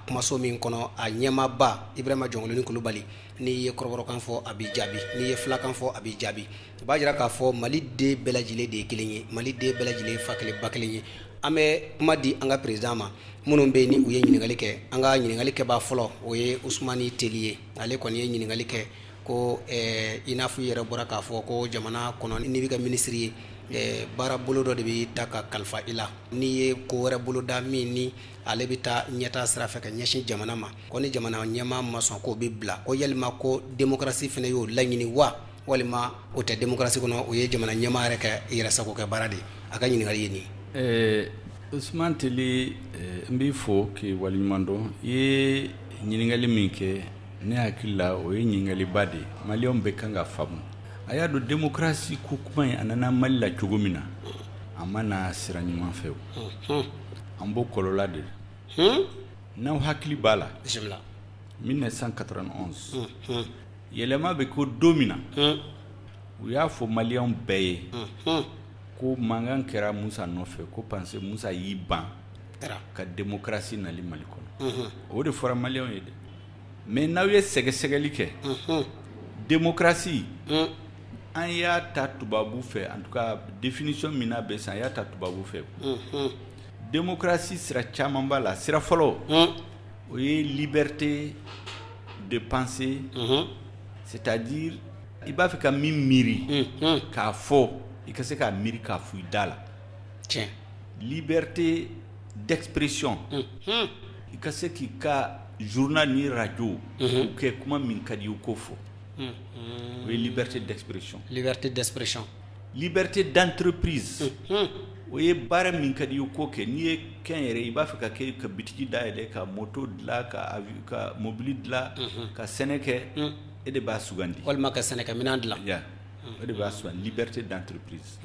kumaso min kɔnɔ a ɲɛmaaba Ibrahima Jɔnkolonin Kulubali n'i ye kɔrɔbɔrɔkan fɔ a b'i jaabi n'i ye filakan fɔ a b'i jaabi o b'a jira k'a fɔ Mali den bɛɛ lajɛlen de ye kelen ye Mali den bɛɛ lajɛlen ye fa kelen ba kelen ye an bɛ kuma di an ka président ma minnu bɛ yen ni u ye ɲininkali kɛ an ka ɲininkali kɛbaa fɔlɔ o ye Usumani Teli ye ale kɔni ye ɲininkali kɛ ko i n'a fɔ i yɛrɛ bɔra k'a fɔ ko jamana kɔnɔ n'i bɛ ka minisiri ye baara bolo dɔ de bɛ ta ka kalifa i la n'i ye ko wɛrɛ boloda min ni ale bɛ taa ɲɛtaa sira fɛ ka ɲɛsin jamana ma ko ni jamana ɲɛmaa ma sɔn k'o bɛ bila ko yalima ko démocratie fana y'o laɲini wa walima o tɛ démocratie kɔnɔ o ye jamana ɲɛmaa yɛrɛ ka yɛrɛ sago kɛ baara de a ka ɲininkali ye nin ye. Usman Teli n b'i fo k'i waleɲuman dɔn i ye ɲininkali min kɛ ne hakili la o ye ɲininkaliba de ye maliyɛnw bɛ kan ka faamu a y'a dɔn démocratie ko kuma in a nana Mali la cogo min na a ma na sira ɲuman fɛ o an b'o kɔlɔla de n'aw hakili b'a la 1991 yɛlɛma bɛ ko don min na u y'a fɔ maliyɛnw bɛɛ ye ko mankan kɛra Musa nɔfɛ ko parce que Musa y'i ban ka démocratie nali Mali kɔnɔ o de fɔra maliyɛnw ye dɛ mais n'aw ye sɛgɛsɛgɛli kɛ démocratie an y'a ta tubabu fɛ en tout cas définition min n'a bɛ san an y'a ta tubabu fɛ démocratie sira caman b'a la sira fɔlɔ o ye liberté de penser c'est-à-dire i b'a fɛ ka min miiri k'a fɔ i ka se k'a miiri k'a fɔ i da la liberté d'expression i ka se k'i ka journal ni radio u kɛ kuma min ka di u ko fɔ o ye liberté d'expression liberté d'entreprise o ye baara min ka di u ko kɛ n'i ye kɛn yɛrɛ i b'a fɛ ka kɛ ka bitigi dayɛlɛ ka moto dilan ka mobili dilan ka sɛnɛ kɛ e de b'a sugandi walima ka sɛnɛkɛminɛn dilan o de b'a sugandi liberté d'entreprise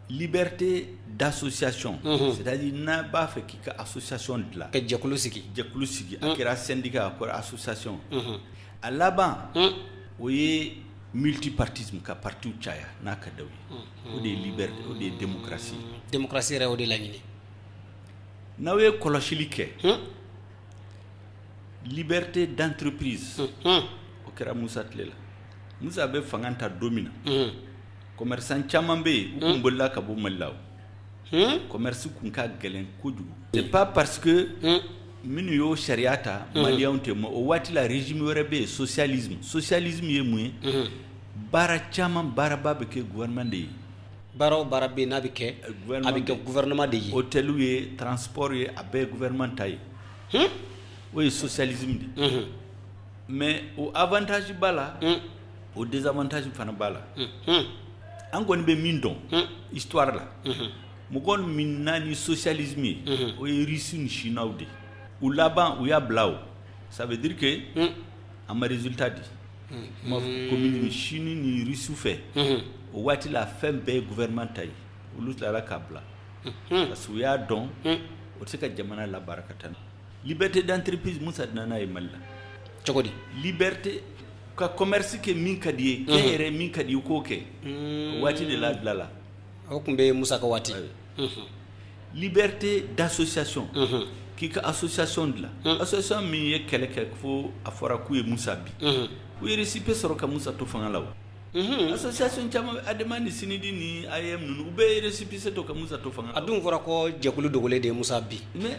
liberté d'association c'est-à-dire n'a b'a fɛ k'i ka association dilan ka jɛkulu sigi a kɛra syndicat a kɛra association a laban o ye multipartisme ka partiw caya n'a ka daw ye o de ye liberté o de ye démocratie yɛrɛ o de laɲini n'aw ye kɔlɔsili kɛ liberté d'entreprise o kɛra Musa tile la Musa bɛ fanga ta don min na commerçant caman bɛ yen u kun bolila ka bɔ Mali la commerce kun ka gɛlɛn kojugu c'est pas parce que minnu y'o sariya ta maliyɛnw tɛ o waati la régime wɛrɛ bɛ yen socialisme ye mun ye baara caman baaraba bɛ kɛ gouvernement de ye baara o baara bɛ yen n'a bɛ kɛ a bɛ kɛ gouvernement de ye hôteliw ye transport ye a bɛɛ ye gouvernement ta ye o ye socialisme de mais o avantage b'a la o désavantage fana b'a la an kɔni bɛ min dɔn histoire la mɔgɔ min na ni socialisme ye o ye Russie ni Chinois de u laban u y'a bila o ça veut dire que a ma résultat di ma communisme Chine ni Russie fɛ o waati la fɛn bɛɛ ye gouvernement ta ye olu tilala k'a bila parce que u y'a dɔn o tɛ se ka jamana labaara ka taa liberté d'entreprise Musa nana ye Mali la cogo di liberté ka commerce kɛ min ka di ye kɛ yɛrɛ min ka di ye k'o kɛ o waati de la dilala o tun bɛ Musa ka waati liberté d'association k'i ka association dilan association min ye kɛlɛ kɛ fo a fɔra k'u ye Musa bi u ye récépissé sɔrɔ ka Musa to fanga la o association caman adama ni sinidi ni IM ninnu u bɛɛ ye récépissé to ka Musa to fanga la a dun fɔra ko jɛkulu dogolen de ye Musa bi mais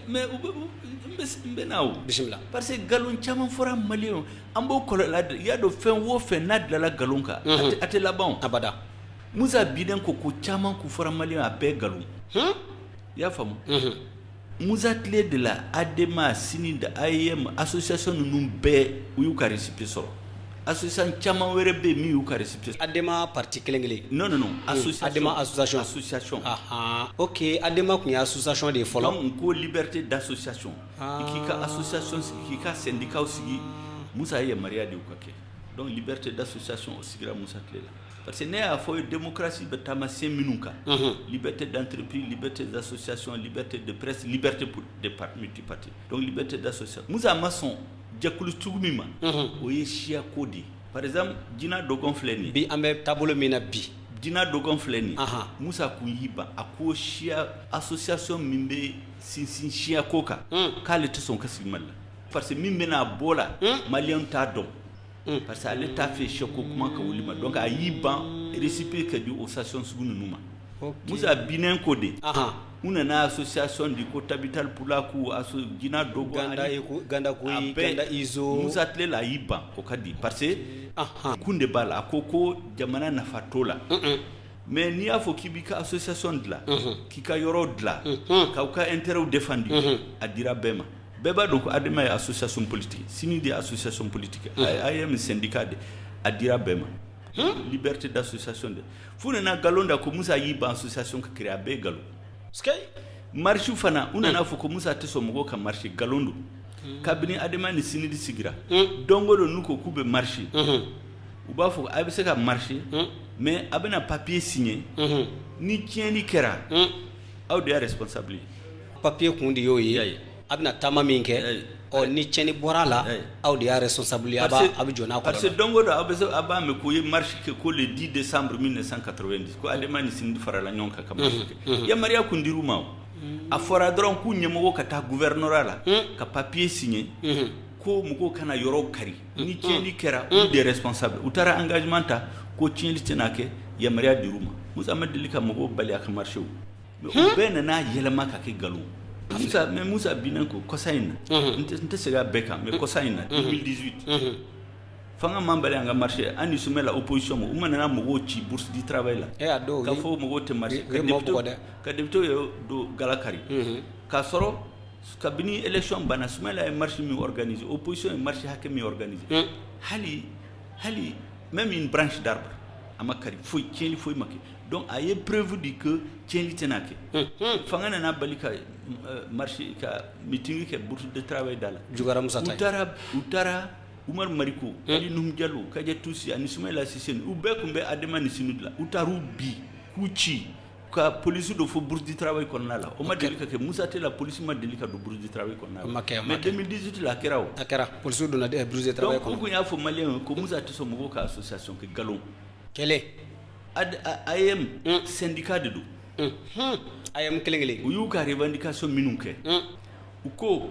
n bɛ na o bisimila parce que nkalon caman fɔra maliyɛnw an b'o kɔlɔlɔ i y'a dɔn fɛn o fɛn n'a dilanla nkalon kan a tɛ laban abada Musa biden ko caman k'u fɔra maliyɛnw a bɛɛ nkalon i y'a faamu Musa tile de la ADEMA sini da IM association ninnu bɛɛ u y'u ka récépissé sɔrɔ association caman wɛrɛ bɛ yen min y'u ka récépissé ADEMA parti kelen non association ADEMA association ok ADEMA kun ye association de ye fɔlɔ donc ko liberté d'association i k'i ka association sigi k'i ka syndicat sigi Musa ye yamaruya de y'u ka kɛ donc liberté d'association o sigira Musa tile la parce que ne y'a fɔ démocratie bɛ taamasen minnu kan liberté d'entreprise liberté d'association liberté de presse liberté de multiparti donc liberté d'association Musa ma sɔn jɛkulu sugu min ma o ye siya ko de par exemple Jina Dogon filɛ nin ye bi an bɛ taabolo min na bi Jina Dogon filɛ nin ye Musa kun y'i ban a ko siya association min bɛ sinsin siya ko kan k'ale tɛ sɔn ka sigi Mali la parce que min bɛna bɔ la maliyɛnw t'a dɔn parce que ale t'a fɛ seko kuma ka wuli ma donc a y'i ban récépissé ka di o association sugu ninnu ma Musa binnen ko de u nana association di ko Tabital Pulaku Jina Dogon Ganda Koyi Ganda Izo Musa tile la a y'i ban o ka di parce que kun de b'a la a ko jamana nafa t'o la mais n'i y'a fɔ k'i b'i ka association dilan k'i ka yɔrɔ dilan k'aw ka intérêt défendu a dira bɛɛ ma bɛɛ b'a dɔn ko ADEMA ye association politique sini de association politique IM syndicat de a dira bɛɛ ma liberté d'association de fu nana nkalon da ko Musa y'i ban association ka créer a bɛɛ nkalon marche fana u nana fɔ ko Musa tɛ sɔn mɔgɔw ka marche nkalon don kabini ADEMA ni sini de sigira don o don n'u ko k'u bɛ marche u b'a fɔ a bɛ se ka marche mais a bɛna papier signer ni tiɲɛni kɛra aw de y'a responsable ye papier kun de y'o ye a bɛna taama min kɛ ni tiɲɛni bɔra la aw de y'a responsable ye a bɛ jɔ n'a kɔrɔ parce que don o don a b'a mɛn k'o ye marche kɛ ko le 10 décembre 1990 ko ADEMA ni sini farala ɲɔgɔn kan ka marche kɛ yamaruya kun dir'u ma o a fɔra dɔrɔn k'u ɲɛmɔgɔ ka taa gouvernorat la ka papier signer ko mɔgɔw kana yɔrɔ kari ni tiɲɛni kɛra olu de responsable u taara engagement ta ko tiɲɛni tɛna kɛ yamaruya dir'u ma Musa ma deli ka mɔgɔw bali a ka marche o mais u bɛɛ nana yɛlɛma ka kɛ nkalon Musa binnen ko kɔsa in na n tɛ segin a bɛɛ kan mais kɔsa in na 2018 fanga man bali an ka marche an ni soumet la opposition ma u ma nana mɔgɔw ci bourse du travail la k'a fɔ mɔgɔw tɛ marche ka député ye do galakari k'a sɔrɔ kabini élection banna Soumaïla ye marche min organisé opposition ye marche hakɛ min organisé hali même une branche d'arbre a ma kari foyi tiɲɛli foyi ma kɛ donc a ye preuve di que tiɲɛli tɛna kɛ fanga nana bali ka marche ka meeting kɛ bourse de travail da la Jugara Musa Taye u taara Umar Mariko Ali Nuhu Diallo Kaja Tusi ani Soumaïla Cissé u bɛɛ kun bɛ ADEMA ni sinu dilan u taar'u bi k'u ci ka police dɔ fɔ bourse du travail kɔnɔna la o ma deli ka kɛ Musa tɛ la police ma deli ka don bourse du travail kɔnɔna la mais 2018 la a kɛra o a kɛra police donna bourse du travail kɔnɔ donc u kun y'a fɔ maliyɛnw ko Musa tɛ sɔn mɔgɔw ka association kɛ nkalon kɛlɛ IM syndicat de don IM kelen u y'u ka revendication minnu kɛ u ko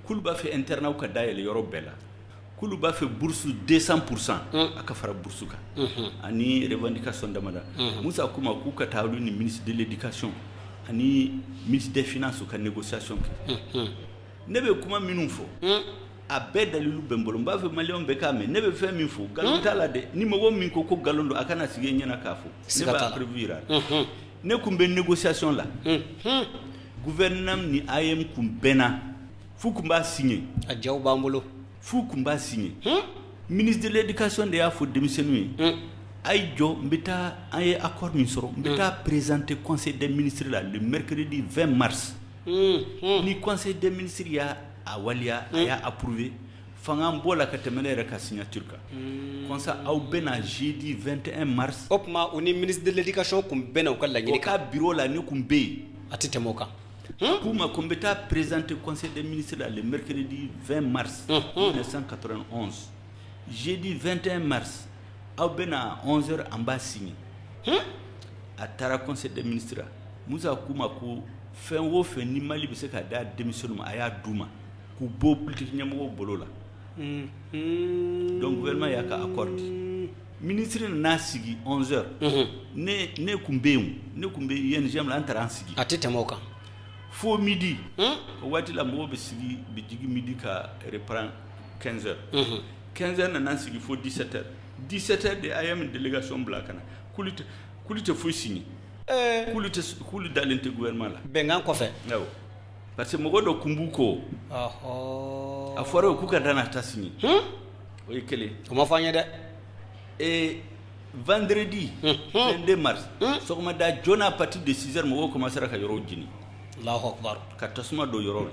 k'olu b'a fɛ internat ka dayɛlɛ yɔrɔ bɛɛ la k'olu b'a fɛ bourse 200% a ka fara bourse kan ani revendication damada Musa kuma k'u ka taa olu ni ministre de l'éducation ani ministre des finances ka négociation kɛ ne bɛ kuma minnu fɔ a bɛɛ dalilu bɛ n bolo n b'a fɛ maliyɛnw bɛɛ k'a mɛn ne bɛ fɛn min fɔ nkalon t'a la dɛ ni mɔgɔ min ko nkalon don a kana sigi e ɲɛna k'a fɔ ne b'a prévu yira ne kun bɛ négociation la gouvernement ni IM kun bɛnna fu kun b'a signé a jaw b'an bolo fu kun b'a signé ministre de l'éducation de y'a fɔ denmisɛnninw ye a ye jɔ n bɛ taa an ye accord min sɔrɔ n bɛ taa présenter conseil des ministres la le mercredi 20 mars ni conseil des ministres y'a a waliya a y'a approuvé fanga bɔ la ka tɛmɛ ne yɛrɛ ka signature kan comme ça aw bɛna jeudi 21 mars o tuma o ni ministre de l'éducation kun bɛnna u ka laɲini kan o ka bureau la ne kun bɛ yen a tɛ tɛmɛ o kan k'u ma ko n bɛ taa présenter conseil des ministres la le mercredi 20 mars 1991 jeudi 21 mars aw bɛna 11h an b'a signé a taara conseil des ministres la musa k'u ma ko fɛn o fɛn ni mali bɛ se ka da denmisɛnninw ma a y'a d'u ma k'u bɔ politique ɲɛmɔgɔw bolo la donc gouvernement y'a ka accord di ministre n'a sigi 11h ne kun bɛ yen ne kun bɛ INGM la an taara an sigi a tɛ tɛmɛ o kan fo midi o waati la mɔgɔw bɛ sigi bɛ jigin midi ka reprendre 15h 15h nana sigi fo 17h 17h de a ye min délégation bila ka na k'olu tɛ foyi signé k'olu dalen tɛ gouvernement la bɛnkan kɔfɛ awɔ parce que mɔgɔ dɔ kun b'u ko a fɔra o k'u ka taa n'a ta signé o ye kelen o ma fɔ an ye dɛ vendredi 22 mars sɔgɔmada joona à partir de 6h mɔgɔw commencera ka yɔrɔw jeni Allahu akbar ka tasuma don yɔrɔ la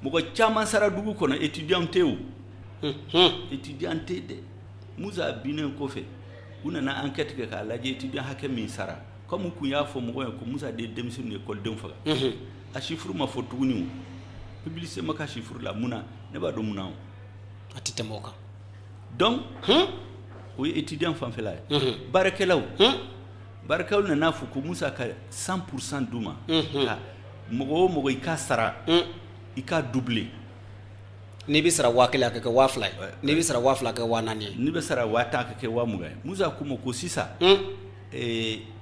mɔgɔ caman sara dugu kɔnɔ étudiant tɛ o étudiant tɛ dɛ musa binnen kɔfɛ u nana enquête kɛ k'a lajɛ étudiant hakɛ min sara comme u kun y'a fɔ mɔgɔ ye ko musa de ye denmisɛnninw ye école faga a chiffre ma fɔ tuguni o publicité ma ka chiffre la mun na ne b'a dɔn mun na o a tɛ tɛmɛ o kan donc o ye étudiant fanfɛla ye baarakɛlaw nana fɔ ko musa ka 100% d'u ma ka mɔgɔ o mɔgɔ i ka sara i ka doubler n'i bɛ sara 1000 a ka kɛ 2000 ye n'i bɛ sara 2000 a ka kɛ 4000 ye n'i bɛ sara 10,000 a ka kɛ 20,000 ye musa ko ma ko sisan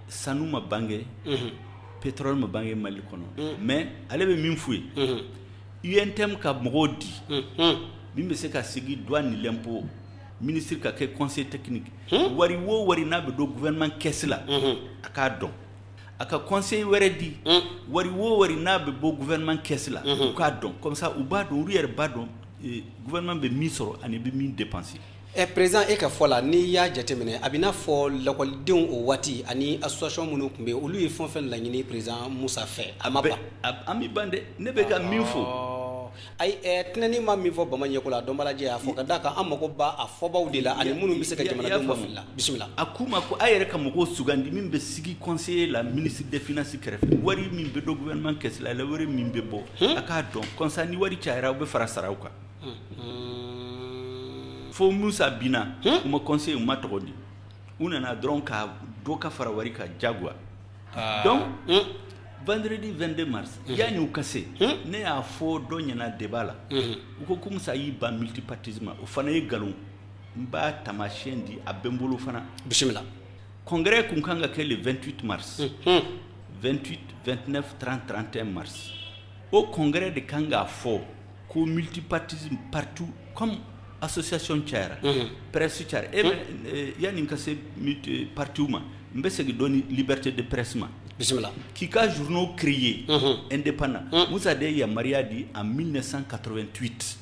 sanu ma bange pétrole ma bange mali kɔnɔ mais ale bɛ min f'u ye UNTM ka mɔgɔw di min bɛ se ka sigi douane ni l'impôt ministre ka kɛ conseil technique wari o wari n'a bɛ don gouvernement caisse la a k'a dɔn a ka conseil wɛrɛ di wari o wari n'a bɛ bɔ gouvernement caisse la u k'a dɔn comme ça u b'a dɔn olu yɛrɛ b'a dɔn gouvernement bɛ min sɔrɔ ani bɛ min dépenser président e ka fɔ la n'i y'a jateminɛ a bɛ n'a fɔ lakɔlidenw o waati ani association minnu tun bɛ yen olu ye fɛn o fɛn laɲini président Musa fɛ a ma ban an bɛ ban dɛ ne bɛ ka min fɔ ayi tɛnɛni ma min fɔ Bamajɛko la dɔnbalajɛ y'a fɔ ka d'a kan an mago b'a a fɔbaw de la ani minnu bɛ se ka jamanadenw bafili la bisimila a k'u ma ko a yɛrɛ ka mɔgɔw sugandi min bɛ sigi conseiller la ministre des finances kɛrɛfɛ wari min bɛ don gouvernement caisse la wari min bɛ bɔ a k'a dɔn comme ça ni wari cayara u bɛ fara saraw kan fo musa bina u ma conseil u ma tɔgɔ di u nana dɔrɔn ka dɔ ka fara wari ka jagoya donc vendredi 22 mars yani u ka se ne y'a fɔ dɔ ɲɛna débat la u ko ko musa y'i ban multipartisme o fana ye nkalon n b'a taamasiyɛn di a bɛ n bolo fana bisimila congrès kun kan ka kɛ le 28 mars 28 29 30 31 mars o congrès de kan k'a fɔ ko multipartisme partout comme association cayara presse cayara yani ka se partout ma n bɛ segin dɔɔni liberté de presse ma bisimila k'i ka journaux créé indépendant musa de yamaruya di en 1988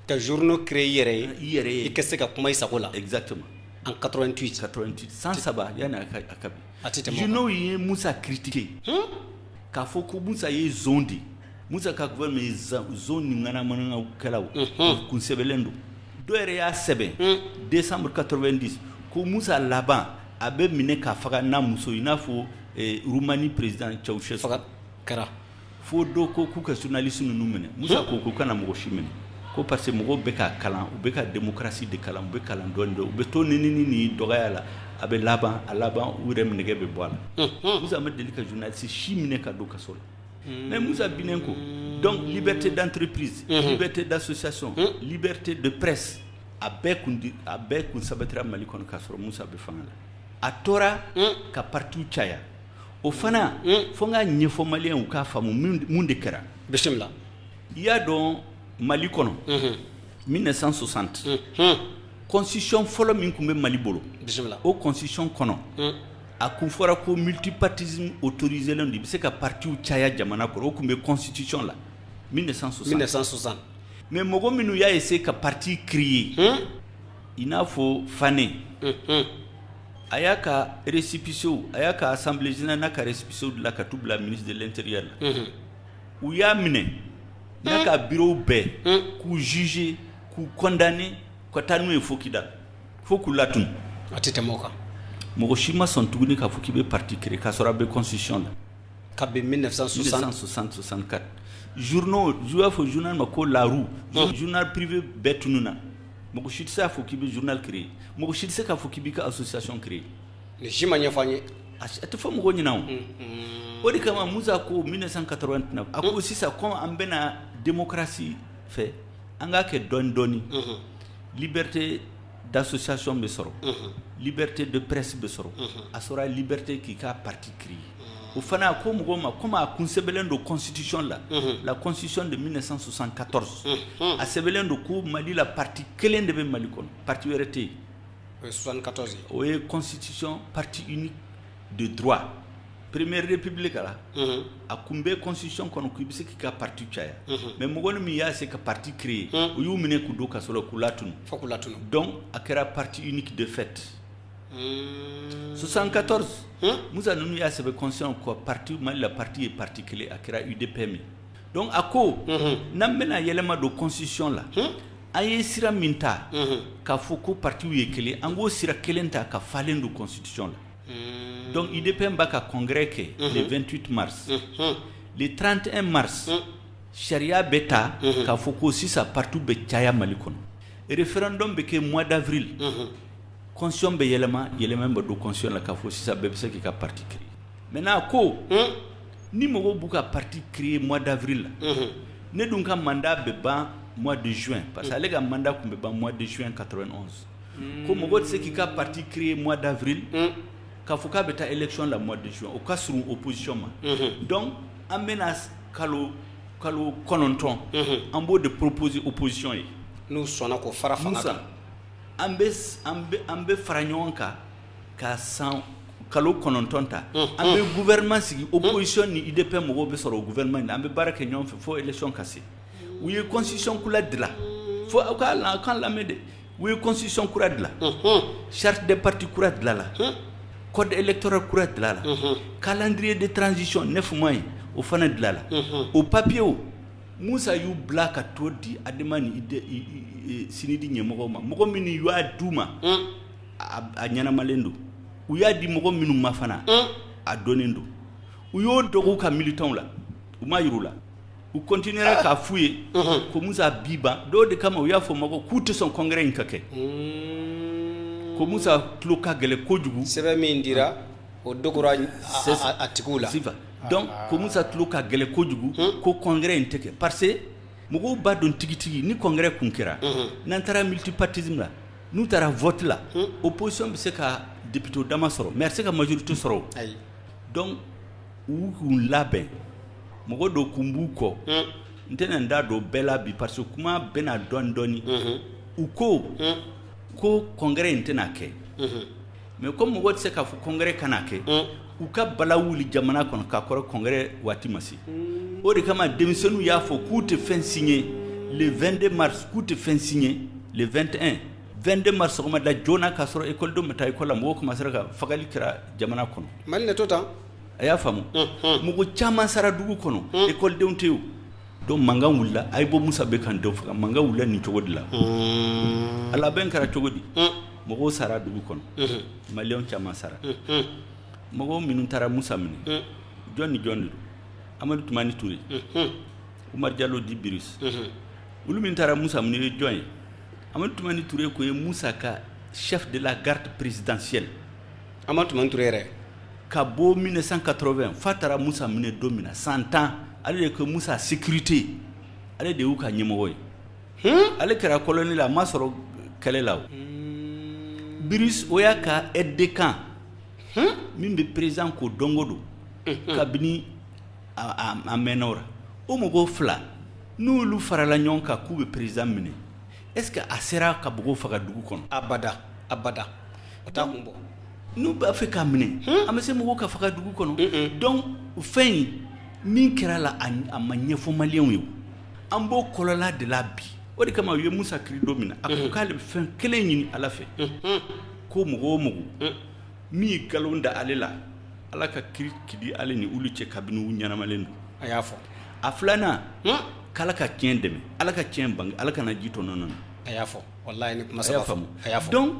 ka journaux créé yɛrɛ ye i ka se ka kuma i sago la exactement en 88 san saba yani a ka bi a tɛ tɛmɛ journaux ye musa critiqué k'a fɔ ko musa ye zone de musa ka gouvernement ye zone ni ŋanamananaw kɛlaw kun sɛbɛlen don dɔ yɛrɛ y'a sɛbɛn décembre 90 ko musa laban a bɛ minɛ ka faga n'a muso i n'a fɔ Roumanie président Ceausescu faga kɛra fo dɔ ko k'u ka journaliste ninnu minɛ musa ko k'u kana mɔgɔ si minɛ ko parce que mɔgɔw bɛ ka kalan u bɛ ka démocratie de kalan u bɛ kalan dɔɔni dɔɔni u bɛ to ni dɔgɔya la a bɛ laban u yɛrɛ nɛgɛ bɛ bɔ a la musa ma deli ka journaliste si minɛ ka don kaso la mais musa binnen ko donc liberté d'entreprise liberté d'association liberté de presse a bɛɛ kun sabatira mali kɔnɔ k'a sɔrɔ musa bɛ fanga la a tora ka partiu caya o fana fo n ka ɲɛfɔ maliyɛnw k'a faamu mun de kɛra bisimila i y'a dɔn mali kɔnɔ 1960 constitution fɔlɔ min tun bɛ mali bolo bisimila o constitution kɔnɔ a kun fɔra ko multipartisme autorisé len de bɛ se ka partiu caya jamana kɔrɔ o tun bɛ constitution la 1960 mais mɔgɔ minnu y'a essayer ka parti créer i n'a fɔ Fane a y'a ka récépissé a y'a ka assemblée générale n'a ka récépissé de la ka t'u bila ministre de l'intérieur la u y'a minɛ n'a ka bureau bɛɛ k'u juger k'u condamner ka taa n'u ye fo Kidal fo k'u latunu a tɛ tɛmɛ o kan mɔgɔ si ma sɔn tuguni k'a fɔ k'i bɛ parti créer k'a sɔrɔ a bɛ constitution la kabini 1964 journaux y'a fɔ journal ma ko La Roue journal privé bɛɛ tununa mɔgɔ si tɛ se k'a fɔ k'i bɛ journal créer mɔgɔ si tɛ se k'a fɔ k'i b'i ka association créer ni si ma ɲɛfɔ an ye a tɛ fɔ mɔgɔ ɲɛna o de kama Musa ko 1989 a ko sisan comme an bɛna démocratie fɛ an k'a kɛ dɔɔni dɔɔni liberté d'association bɛ sɔrɔ liberté de presse bɛ sɔrɔ a sɔrɔ liberté k'i ka parti créer o fana ko mɔgɔ ma comme a kun sɛbɛnlen don constitution la la constitution de 1974 a sɛbɛnlen don ko Mali la parti kelen de bɛ Mali kɔnɔ parti wɛrɛ tɛ yen o ye 74 o ye constitution parti unique de droit première république la a kun bɛ constitution kɔnɔ k'i bɛ se k'i ka parti caya mais mɔgɔ min y'a se ka parti créer o y'u minɛ k'u don kaso la k'u latunu fo k'u latunu donc a kɛra parti unique de fait 74 Musa ninnu y'a sɛbɛn constitution ko parti Mali la parti ye parti kelen a kɛra UDPM donc a ko n'an bɛna yɛlɛma don constitution la an ye sira min ta k'a fɔ ko partiw ye kelen an k'o sira kelen ta ka falen don constitution la donc UDPM b'a ka congrès kɛ le 28 mars le 31 mars sariya bɛ ta k'a fɔ ko sisan partiw bɛ caya Mali kɔnɔ référendum bɛ kɛ mois d'avril constitution bɛ yɛlɛma bɛ don constitution la k'a fɔ sisan bɛɛ bɛ se k'i ka parti créer maintenant ko ni mɔgɔw b'u ka parti créer mois d'avril la ne dun ka mandat bɛ ban mois de juin parce que ale ka mandat kun bɛ ban mois de juin 91 ko mɔgɔ tɛ se k'i ka parti créer mois d'avril k'a fɔ k'a bɛ taa élection la mois de juin o ka surun opposition ma donc an bɛna kalo 9 an b'o de proposer opposition ye n'u sɔnna k'o fara fanga kan an bɛ fara ɲɔgɔn kan ka san kalo 9 ta an bɛ gouvernement sigi opposition ni UDP mɔgɔw bɛ sɔrɔ o gouvernement na an bɛ baara kɛ ɲɔgɔn fɛ fo élection ka se u ye constitution kura dilan fo aw kan lamɛn dɛ u ye constitution kura dilan charte des partis kura dilan la code électoral kura dilan la calendrier de transition 9 mois ye o fana dilan la o papier o Musa y'u bila ka to di adama ni Sinidi ɲɛmɔgɔw ma mɔgɔ minnu y'a d'u ma a ɲɛnamalen don u y'a di mɔgɔ minnu ma fana a dɔnnen don u y'o dɔgɔw ka militants la u ma yir'u la u continuera k'a f'u ye ko Musa b'i ban dɔw de kama u y'a fɔ mɔgɔ k'u tɛ sɔn congrès in ka kɛ ko Musa tulo ka gɛlɛn kojugu sɛbɛn min dira o dogora a tigiw la donc ko Musa tulo ka gɛlɛn kojugu ko congrès in tɛ kɛ parce que mɔgɔw b'a dɔn tigitigi ni congrès kun kɛra n'an taara multipartisme la n'u taara vote la opposition bɛ se ka député dama sɔrɔ mais a tɛ se ka majorité sɔrɔ donc u k'u labɛn mɔgɔ dɔw kun b'u kɔ n tɛna n da don bɛɛ la bi parce que kuma bɛna dɔɔni dɔɔni u ko congrès in tɛna kɛ mais comme mɔgɔ tɛ se k'a fɔ congrès kana kɛ u ka bala wuli jamana kɔnɔ k'a kɔrɔ congrès waati ma se o de kama denmisɛnninw y'a fɔ k'u tɛ fɛn signer le 22 mars k'u tɛ fɛn signer le 22 mars sɔgɔmada joona k'a sɔrɔ écoledenw bɛ taa école la mɔgɔw commencera ka fagali kɛra jamana kɔnɔ Mali ne to tan a y'a faamu mɔgɔ caman sara dugu kɔnɔ écoledenw tɛ yen donc mankan wulila a ye bɔ Musa bɛ kan denw faga mankan wulila nin cogo de la a labɛn kɛra cogo di mɔgɔw sara dugu kɔnɔ maliyɛnw caman sara mɔgɔw minnu taara Musa minɛ jɔn ni jɔn de don Amadu Tumani Ture Umar Jallo di Biris olu min taara Musa minɛ ye jɔn ye Amadu Tumani Ture ko ye Musa ka chef de la garde présidentielle Amadu Tumani Ture yɛrɛ ka bɔ 1980 fa taara Musa minɛ don min na 100 ans ale de ko Musa sécurité ale de y'u ka ɲɛmɔgɔ ye ale kɛra colonel la a ma sɔrɔ kɛlɛ la o Biris o y'a ka aide de camp min bɛ président ko dongo don kabini a mɛnna o la o mɔgɔw fila n'olu farala ɲɔgɔn kan k'u bɛ président minɛ est-ce que a sera ka mɔgɔw faga dugu kɔnɔ abada o t'a kun bɔ n'u b'a fɛ k'a minɛ an bɛ se mɔgɔw ka faga dugu kɔnɔ donc fɛn in min kɛra la a ma ɲɛfɔ maliyɛnw ye an b'o kɔlɔla de la bi o de kama u ye Musa kiri don min na a ko k'ale bɛ fɛn kelen ɲini Ala fɛ ko mɔgɔ o mɔgɔ min ye nkalon da ale la Ala ka kiri kidi ale ni olu cɛ kabini u ɲanamalen don a y'a fɔ a filanan k'Ala ka tiɲɛ dɛmɛ Ala ka tiɲɛ bange Ala kana ji to nɔnɔ na a y'a fɔ wallahi ni kuma saba faamu a y'a fɔ donc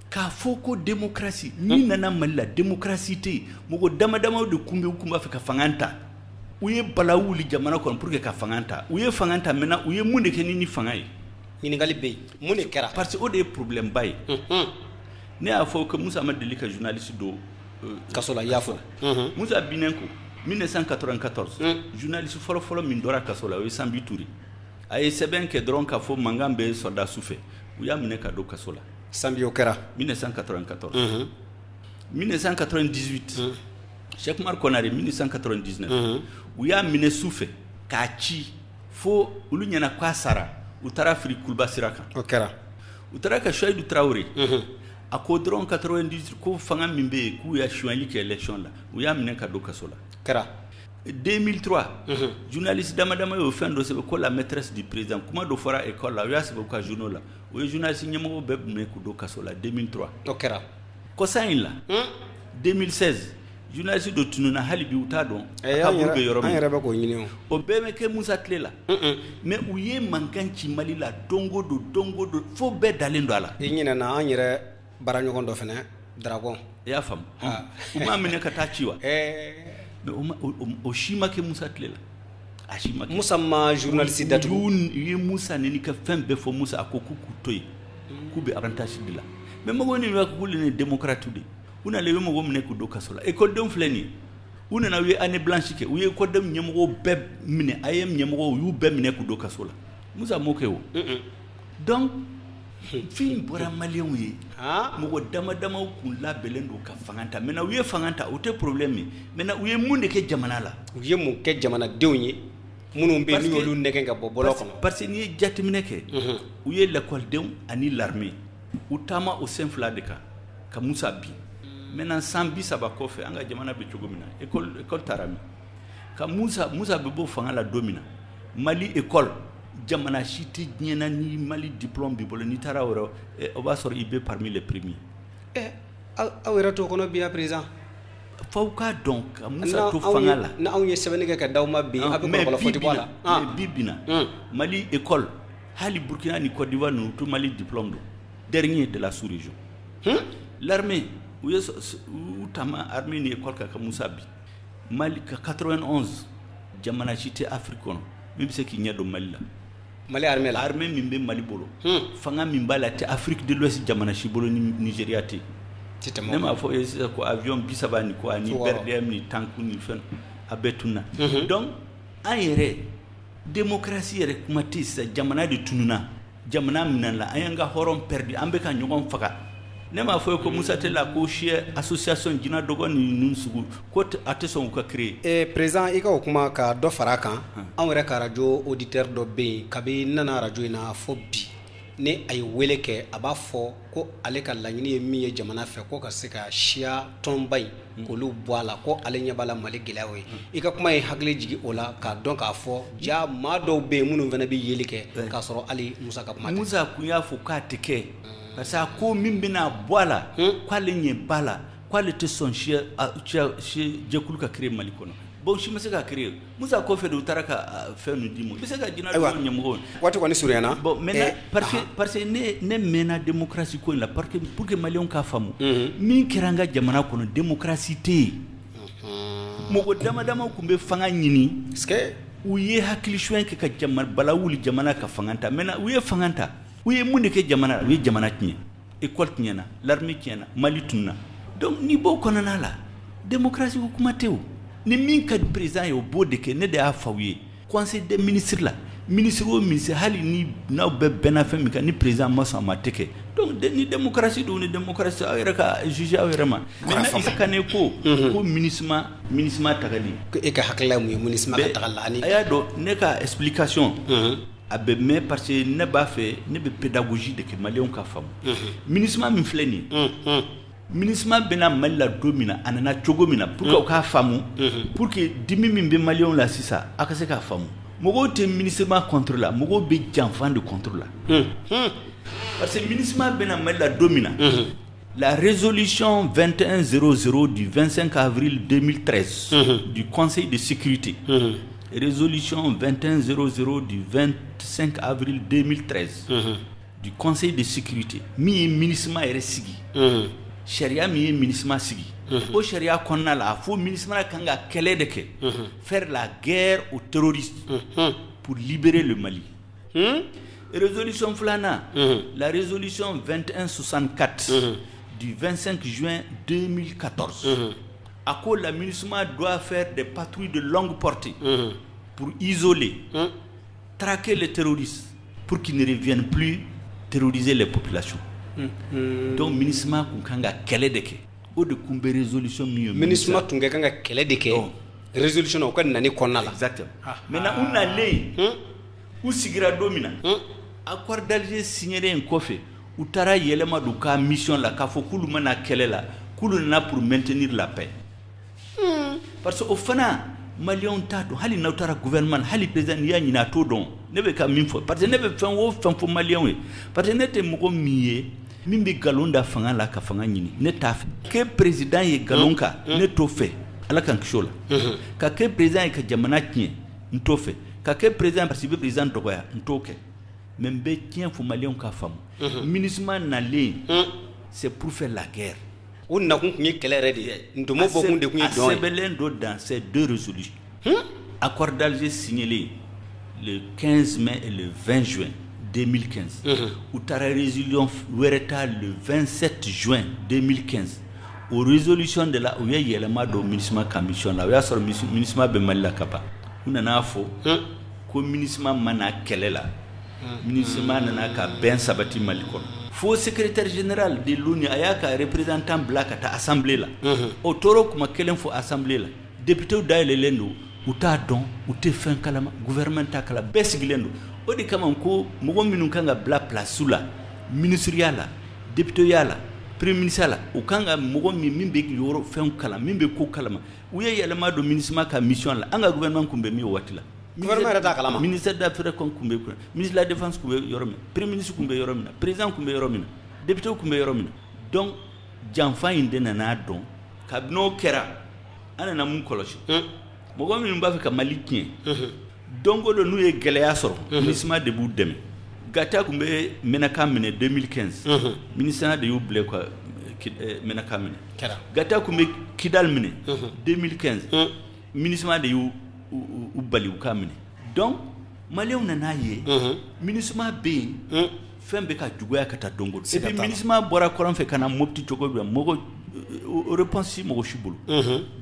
k'a fɔ ko démocratie ni nana Mali la démocratie tɛ yen mɔgɔ dama-damaw de kun b'a fɛ ka fanga ta u ye bala wuli jamana kɔnɔ pour que ka fanga ta u ye fanga ta maintenant u ye mun de kɛ ni fanga ye ɲininkali bɛ yen mun de kɛra parce que o de ye problème ba ye ne y'a fɔ ko Musa ma deli ka journaliste do kaso la i y'a fɔ Musa Binenko 1994 journaliste fɔlɔ-fɔlɔ min dɔra kaso la o ye Sanbi Touré a ye sɛbɛn kɛ dɔrɔn k'a fɔ mankan bɛ soldat su fɛ u y'a minɛ ka don kaso la Sanbi o kɛra 1994 1998 Cheikh Oumar Konaré 1999 u y'a minɛ su fɛ k'a ci fo olu ɲɛna k'a sara u taara firi Kuluba sira kan o kɛra u taara ka Choidou Traoré a ko dɔrɔn 98 ko fanga min bɛ yen k'u y'a choisi kɛ élection la u y'a minɛ ka don kaso la kɛra 2003 journaliste dama-dama y'o fɛn dɔ sɛbɛn ko la maîtresse du président kuma dɔ fɔra école la u y'a sɛbɛn u ka journaux la o ye journaliste ɲɛmɔgɔ bɛɛ minɛ k'u don kaso la 2003 o kɛra kɔsan in la 2016 journaliste dɔ tununa hali bi u t'a dɔn a ka buru bɛ yɔrɔ min an yɛrɛ bɛ k'o ɲini o bɛɛ bɛ kɛ Musa tile la mais u ye mankan ci Mali la don o don fo bɛɛ dalen don a la i ɲinɛna an yɛrɛ baaraɲɔgɔn dɔ fɛnɛ Dragon i y'a faamu u m'a minɛ ka taa ci wa mais o si ma kɛ Musa tile la a si ma kɛ Musa ma journaliste datugu u ye Musa neni ka fɛn bɛɛ fɔ Musa a ko k'u to yen k'u bɛ avantage de la mais mɔgɔw ni b'a k'olu ni démocrate de u nana u ye mɔgɔ minɛ k'u don kaso la écoledenw filɛ nin ye u nana u ye année blanche kɛ u ye écoledenw ɲɛmɔgɔw bɛɛ minɛ AM ɲɛmɔgɔw u y'u bɛɛ minɛ k'u don kaso la Musa m'o kɛ o donc fin bɔra maliyɛnw ye mɔgɔ dama-damaw kun labɛnnen don ka fanga ta maintenant u ye fanga ta o tɛ problème ye maintenant u ye mun de kɛ jamana la u ye mun kɛ jamanadenw ye minnu bɛ n'u y'olu nɛgɛn ka bɔ bɔlɔ kɔnɔ parce que n'i ye jateminɛ kɛ u ye lakɔlidenw ani l'armée u taama o sen fila de kan ka Musa bin maintenant san 30 kɔfɛ an ka jamana bɛ cogo min na école taara min ka Musa bɛ bɔ fanga la don min na Mali école jamana si tɛ diɲɛ na ni Mali diplôme b'i bolo n'i taara o o b'a sɔrɔ i bɛ parmi les premiers aw yɛrɛ t'o kɔnɔ bi ya président faw k'a dɔn ka Musa to fanga la ni anw ye sɛbɛnni kɛ ka d'aw ma bi a bɛ kɔlɔlɔ fɔ ti bɔ a la mais bi bina Mali école hali Burkina ni Côte d'Ivoire ninnu to Mali diplôme don dernier de la sous-région l'armée u ye u taama armée ni école ka Musa bi Mali ka 91 jamana si tɛ Afrique kɔnɔ min bɛ se k'i ɲɛ don Mali la Mali armée la armée min bɛ Mali bolo fanga min b'a la tɛ Afrique de l'Ouest jamana si bolo ni Nigeria tɛ ne m'a fɔ ye sisan ko avion 30 ni ko ani BRDM ni tank ni fɛn a bɛɛ tununa donc an yɛrɛ démocratie yɛrɛ kuma tɛ sisan jamana de tununa jamana minɛn la an y'an ka hɔrɔn perdu an bɛ ka ɲɔgɔn faga ne m'a fɔ ye ko Musa tɛ la ko siya association jina dɔgɔ ni ninnu sugu ko a tɛ sɔn u ka créer président i ka o kuma ka dɔ fara kan anw yɛrɛ ka radio auditeur dɔ bɛ yen kabi nana radio in na fɔ bi ni a ye wele kɛ a b'a fɔ ko ale ka laɲini ye min ye jamana fɛ ko ka se ka siya tɔnba in k'olu bɔ a la ko ale ɲɛ b'a la Mali gɛlɛyaw ye i ka kuma ye hakili jigin o la k'a dɔn k'a fɔ ja maa dɔw bɛ yen minnu fana bɛ yeli kɛ k'a sɔrɔ hali Musa ka kuma tɛ Musa kun y'a fɔ k'a tɛ kɛ parce que a ko min bɛna bɔ a la k'ale ɲɛ b'a la k'ale tɛ sɔn siya jɛkulu ka créer Mali kɔnɔ bon si ma se ka créer Musa kɔfɛ de u taara ka fɛn ninnu di ma i bɛ se ka jina dɔgɔ ɲɛmɔgɔw waati kɔni surunyana bon maintenant parce que ne mɛnna démocratie ko in la pour que maliyɛnw k'a faamu min kɛra an ka jamana kɔnɔ démocratie tɛ yen mɔgɔ dama-dama tun bɛ fanga ɲini u ye hakili suɲɛ kɛ ka bala wuli jamana ka fanga ta maintenant u ye fanga ta u ye mun de kɛ jamana la u ye jamana tiɲɛ école tiɲɛna l'armée tiɲɛna Mali tununa donc ni b'o kɔnɔna la démocratie ko kuma tɛ o ni min ka di président ye o b'o de kɛ ne de y'a f'aw ye conseil des ministres la ministre o ministre hali ni n'aw bɛɛ bɛnna fɛn min kan ni président ma sɔn a ma tɛ kɛ donc ni démocratie don ni démocratie aw yɛrɛ ka juger aw yɛrɛ ma maintenant Isa Kane ko MINUSMA tagali e ka hakilila mun ye MINUSMA ka tagali la ani a y'a dɔn ne ka explication a bɛ mɛn parce que ne b'a fɛ ne bɛ pédagogie de kɛ maliyɛnw ka faamu MINUSMA min filɛ nin ye MINUSMA bɛna Mali la don min na a nana cogo min na pour que u k'a faamu pour que dimi min bɛ maliyɛnw la sisan a ka se k'a faamu mogo te ministre contre la mogo be janfan de contre la parce que ministre bena mela domina la résolution 2100 du 25 avril 2013 du Conseil de sécurité résolution 2100 du 25 avril 2013 du Conseil de sécurité mi ministre resigi sharia mi ministre sigi au sharia konna la fo ministre kanga kele de ke faire la guerre aux terroristes pour libérer le Mali. Résolution Flana, la résolution 2164 du 25 juin 2014. À quoi la ministre doit faire des patrouilles de longue portée pour isoler, traquer les terroristes pour qu'ils ne reviennent plus terroriser les populations. Donc ministre kanga kele de ke o de kumbe résolution mieux ministre tunga kanga kele de ke résolution o kan nani konna la exactement maintenant on a lei ou sigira domina accord d'Alger signé en kofe ou tara yelema du ka mission la ka fo kulu mana kele la kulu na pour maintenir la paix parce que au fana malion tato hali na utara gouvernement hali président ya nyina to don ne be ka min fo parce que ne be fan wo fan fo malion we parce que ne te mo miye min be galonda fanga la ka fanga nyini ne taf ke président ye galonka ne to fe ala kan kishola ka ke président ka jamana tien nto fe ka ke président parce que président dogoya nto ke même be tien fo malion ka fam ministre na le c'est pour faire la guerre on na kun ni kelere de ndomo bokun de kun don sebelendo dans ces deux résolutions accord d'Alger signé le 15 mai et le 20 juin 2015 ou tara résolution wereta le 27 juin 2015 aux résolutions de la ouya yelema do ministre commission la ouya sur ministre be malila kapa una na fo ko ministre mana kelela ministre mana ka ben sabati malikon faux secrétaire général de l'ONU ayaka représentant black à assemblée là au toro kuma kelen fo assemblée là député ou daile lendo ou ta don ou te fin kalama gouvernement ta kala besigilendo o de kama ko mogo minu kanga bla place sula ministériel là député yala premier ministre là o kanga mogo min be yoro fin kala min be ko kalama ou ye yalama do ministre ka mission là anga gouvernement kumbe mi watila gouvernement rata kalama ministère d'affaires kumbe ministre de la défense kumbe yorome premier ministre kumbe yorome président kumbe yorome député kumbe yorome donc janfa inde na don kabno kera ana na mun koloshi mogo min ba ka malikien dongo do nuye geleya soro ministre de bu dem gata kumbe menaka mine 2015 ministère de yuble ko menaka mine gata kumbe kidal mine 2015 ministre de yu ou bali ou kamine donc malien na ye ministre be fembe ka jugoya kata dongo et puis ministre bora koran fe kana mopti chogo be mogo réponse mogo shibulu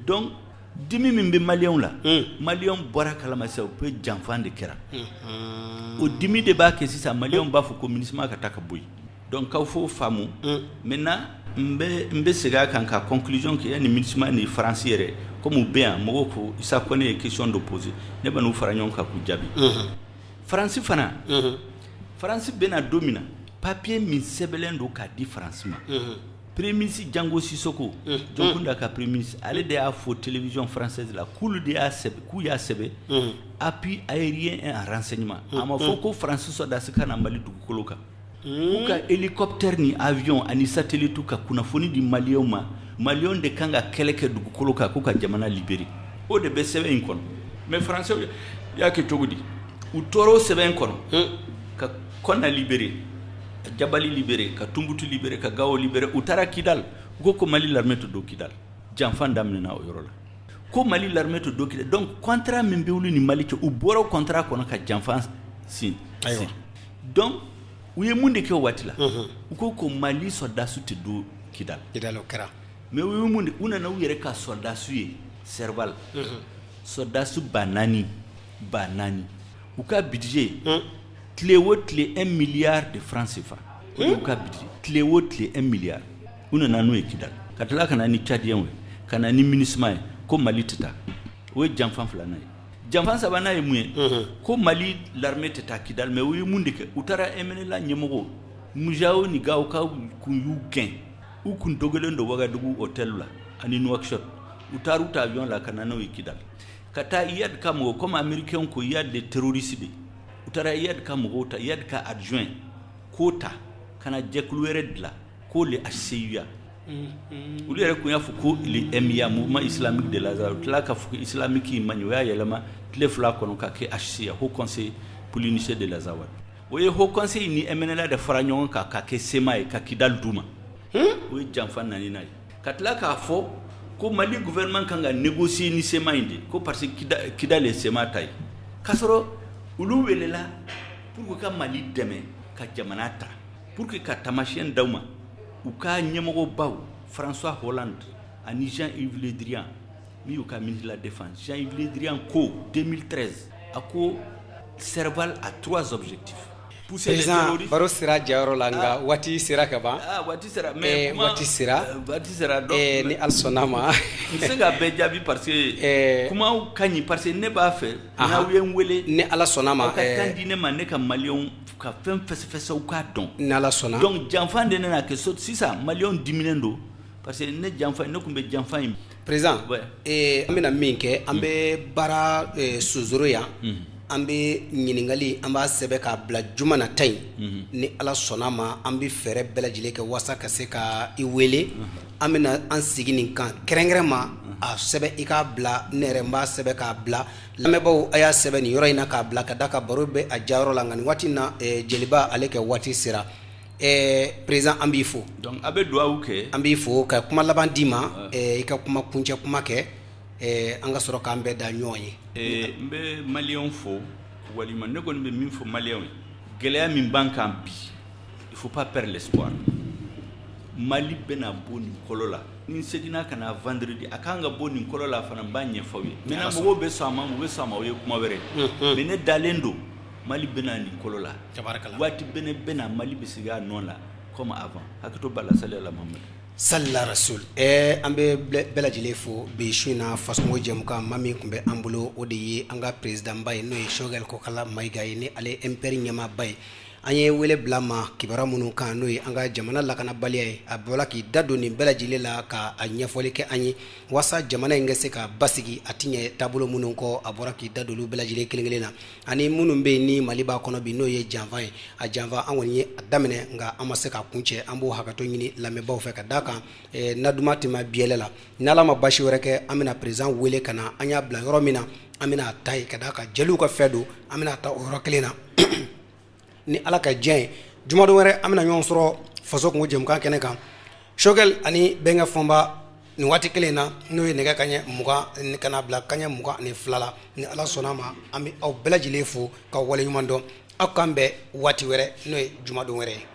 donc dimi min be malien la malien bora kala ma se pe janfan de kera o dimi de ba ke sisa malien ba fo ko ministre ka taka boy donc ka fo famu maintenant mbe sega kan ka conclusion que yani ministre ni français comme bien mogo ko isa connaît question de poser ne ba nu faranyon ka ku jabi France fana France bena domina papier min sebelendo ka di France ma premier ministre Django Sissoko jokunda ka premier ministre ale de a fo télévision française la cool de a sebe ku ya sebe appui aérien et en renseignement ama fo ko France so da sika na mali du koloka uka hélicoptère ni avion ani satellite ka kuna foni di Malion de kanga keleke du koloka ko ka jamana libéré o de be sebe in kono mais français ya ke togudi u toro sebe in kono ka konna libéré jabali libéré ka tumbutu libéré ka gawo libéré u tara kidal ko Mali l'armée to do kidal janfan damne na o yorola ko Mali l'armée to do kidal donc contrat min be wulu ni Mali ke u boro contrat kono ka janfan si donc uye munde ke watila ko Mali soldat su te do kidal o kera mais oui monde una na yere ka soldat suye serval soldat su banani ou ka budget clé 1 milliard de francs CFA ou ka budget clé 1 milliard una na no ekidal katala kana ni tchadien we kana ni ministre ko Mali tata we janfan flana janfan sabana e muye ko Mali l'armée tata kidal mais oui monde ke utara emene la nyemogo mujao ni gaw ka ku yuken ou kun dogelen do waga dugu hotel la ani Nouakchott utaru ta avion la kanana wikidal kata iyad ka mo comme américain ko iyad de terroriste de utara iyad ka mo ta iyad ka adjoint kota kana jekluere dla ko le HCUA ulu yɛrɛ kun y'a fɔ ko le MIA mouvement islamique de Lazare tila ka fɔ islamique man o y'a yɛlɛma tile 2 kɔnɔ ka kɛ HCA Haut Conseil pour l'unité de Lazare o ye Haut Conseil ni MNLA de fara ɲɔgɔn kan ka kɛ sema ye ka kidal d'u ma o ye janfa nani n'a ye ka tila k'a fɔ ko Mali gouvernement kan ka négocier ni sema in de ko parce que kidal ye sema ta ye k'a sɔrɔ olu welela pour que ka Mali dɛmɛ ka jamana ta pour que ka tamasiyɛn d'aw ma u ka ɲɛmɔgɔ baw François Hollande ani Jean-Yves Le Drian mi y'u ka ministre de la Défense Jean-Yves Le Drian ko 2013 a ko Serval a 3 objectifs pousser les terroristes baro sira jayɔrɔ la nga wati sira ka ban wati sira mais wati sira donc ni alsona ma n se ka bɛɛ jaabi parce que kumaw ka ɲi parce que ne b'a fɛ n'aw ye n wele ni ala sɔnna ma ka kan di ne ma ne ka maliyɛnw ka fɛn fɛsɛfɛsɛw k'a dɔn ni ala sɔnna donc janfan de nana kɛ sisan maliyɛnw diminen don parce que ne janfan ne tun bɛ janfan in président an bɛna min kɛ an bɛ baara suzoro yan an bɛ ɲiningali an b'a sɛbɛ k'a bila juma na ta in ni ala sɔnna ma an bɛ fɛɛrɛ bɛɛ lajɛlen kɛ walasa ka se ka i wele an bɛna an sigi nin kan kɛrɛnkɛrɛn ma a sɛbɛ i k'a bila ne yɛrɛ n b'a sɛbɛ k'a bila lamɛnbaaw a y'a sɛbɛ nin yɔrɔ in na k'a bila ka da ka baro bɛ a jayɔrɔ la nka nin waati in na jeliba ale kɛ waati sera président an b'i fo donc a bɛ dugawu kɛ an b'i fo ka kuma laban d'i ma i ka kuma kuncɛ kuma kɛ an ka sɔrɔ k'an bɛɛ da ɲɔgɔn ye n bɛ maliyɛnw fo walima ne kɔni bɛ min fɔ maliyɛnw ye gɛlɛya min b'an kan bi il faut pas perdre l'espoir Mali bɛna bɔ nin kɔlɔ la ni seginna ka na vendredi a kan ka bɔ nin kɔlɔ la fana n b'a ɲɛfɔ aw ye maintenant mɔgɔw bɛ sɔn a ma u bɛ sɔn a ma o ye kuma wɛrɛ mais ne dalen don Mali bɛna nin kɔlɔ la waati bɛna Mali bɛ segin a nɔ la comme avant hakɛto b'a la salila Muhamadu salila rasul an bɛ bɛɛ lajɛlen fo bi su in na fasɔnko jɛmukan maa min tun bɛ an bolo o de ye an ka président ba ye n'o ye Choguel Kokala Mayiga ye ni ale MPR ɲɛmaaba ye an ye wele bila ma kibaruya minnu kan n'o ye an ka jamana lakanabaliya ye a bɔra k'i da don nin bɛɛ lajɛlen la ka a ɲɛfɔli kɛ an ye walasa jamana in ka se ka basigi a ti ɲɛ taabolo minnu kɔ a bɔra k'i da don olu bɛɛ lajɛlen kelen kelen na ani minnu bɛ yen ni Mali b'a kɔnɔ bi n'o ye janfa ye a janfa an kɔni ye a daminɛ nka an ma se ka kuncɛ an b'o hakɛto ɲini lamɛnbaaw fɛ ka d'a kan naduma tɛmɛ biyɛlɛ la ni Ala ma basi wɛrɛ kɛ an bɛna président wele ka na an y'a bila yɔrɔ min na an bɛna ta ye ka d'a kan jeliw ka fɛn don an bɛna ta o yɔrɔ kelen na ni Ala ka diɲɛ ye jumadon wɛrɛ an bɛna ɲɔgɔn sɔrɔ faso kungo jɛmukan kɛnɛ kan Choguel ani Bɛnkɛ Fɔnba nin waati kelen na n'o ye nɛgɛ kaɲɛ 20 ka na bila kaɲɛ 22 la ni Ala sɔnna ma an bɛ aw bɛɛ lajɛlen fo ka waleɲuman dɔn aw k'an bɛn waati wɛrɛ n'o ye jumadon wɛrɛ ye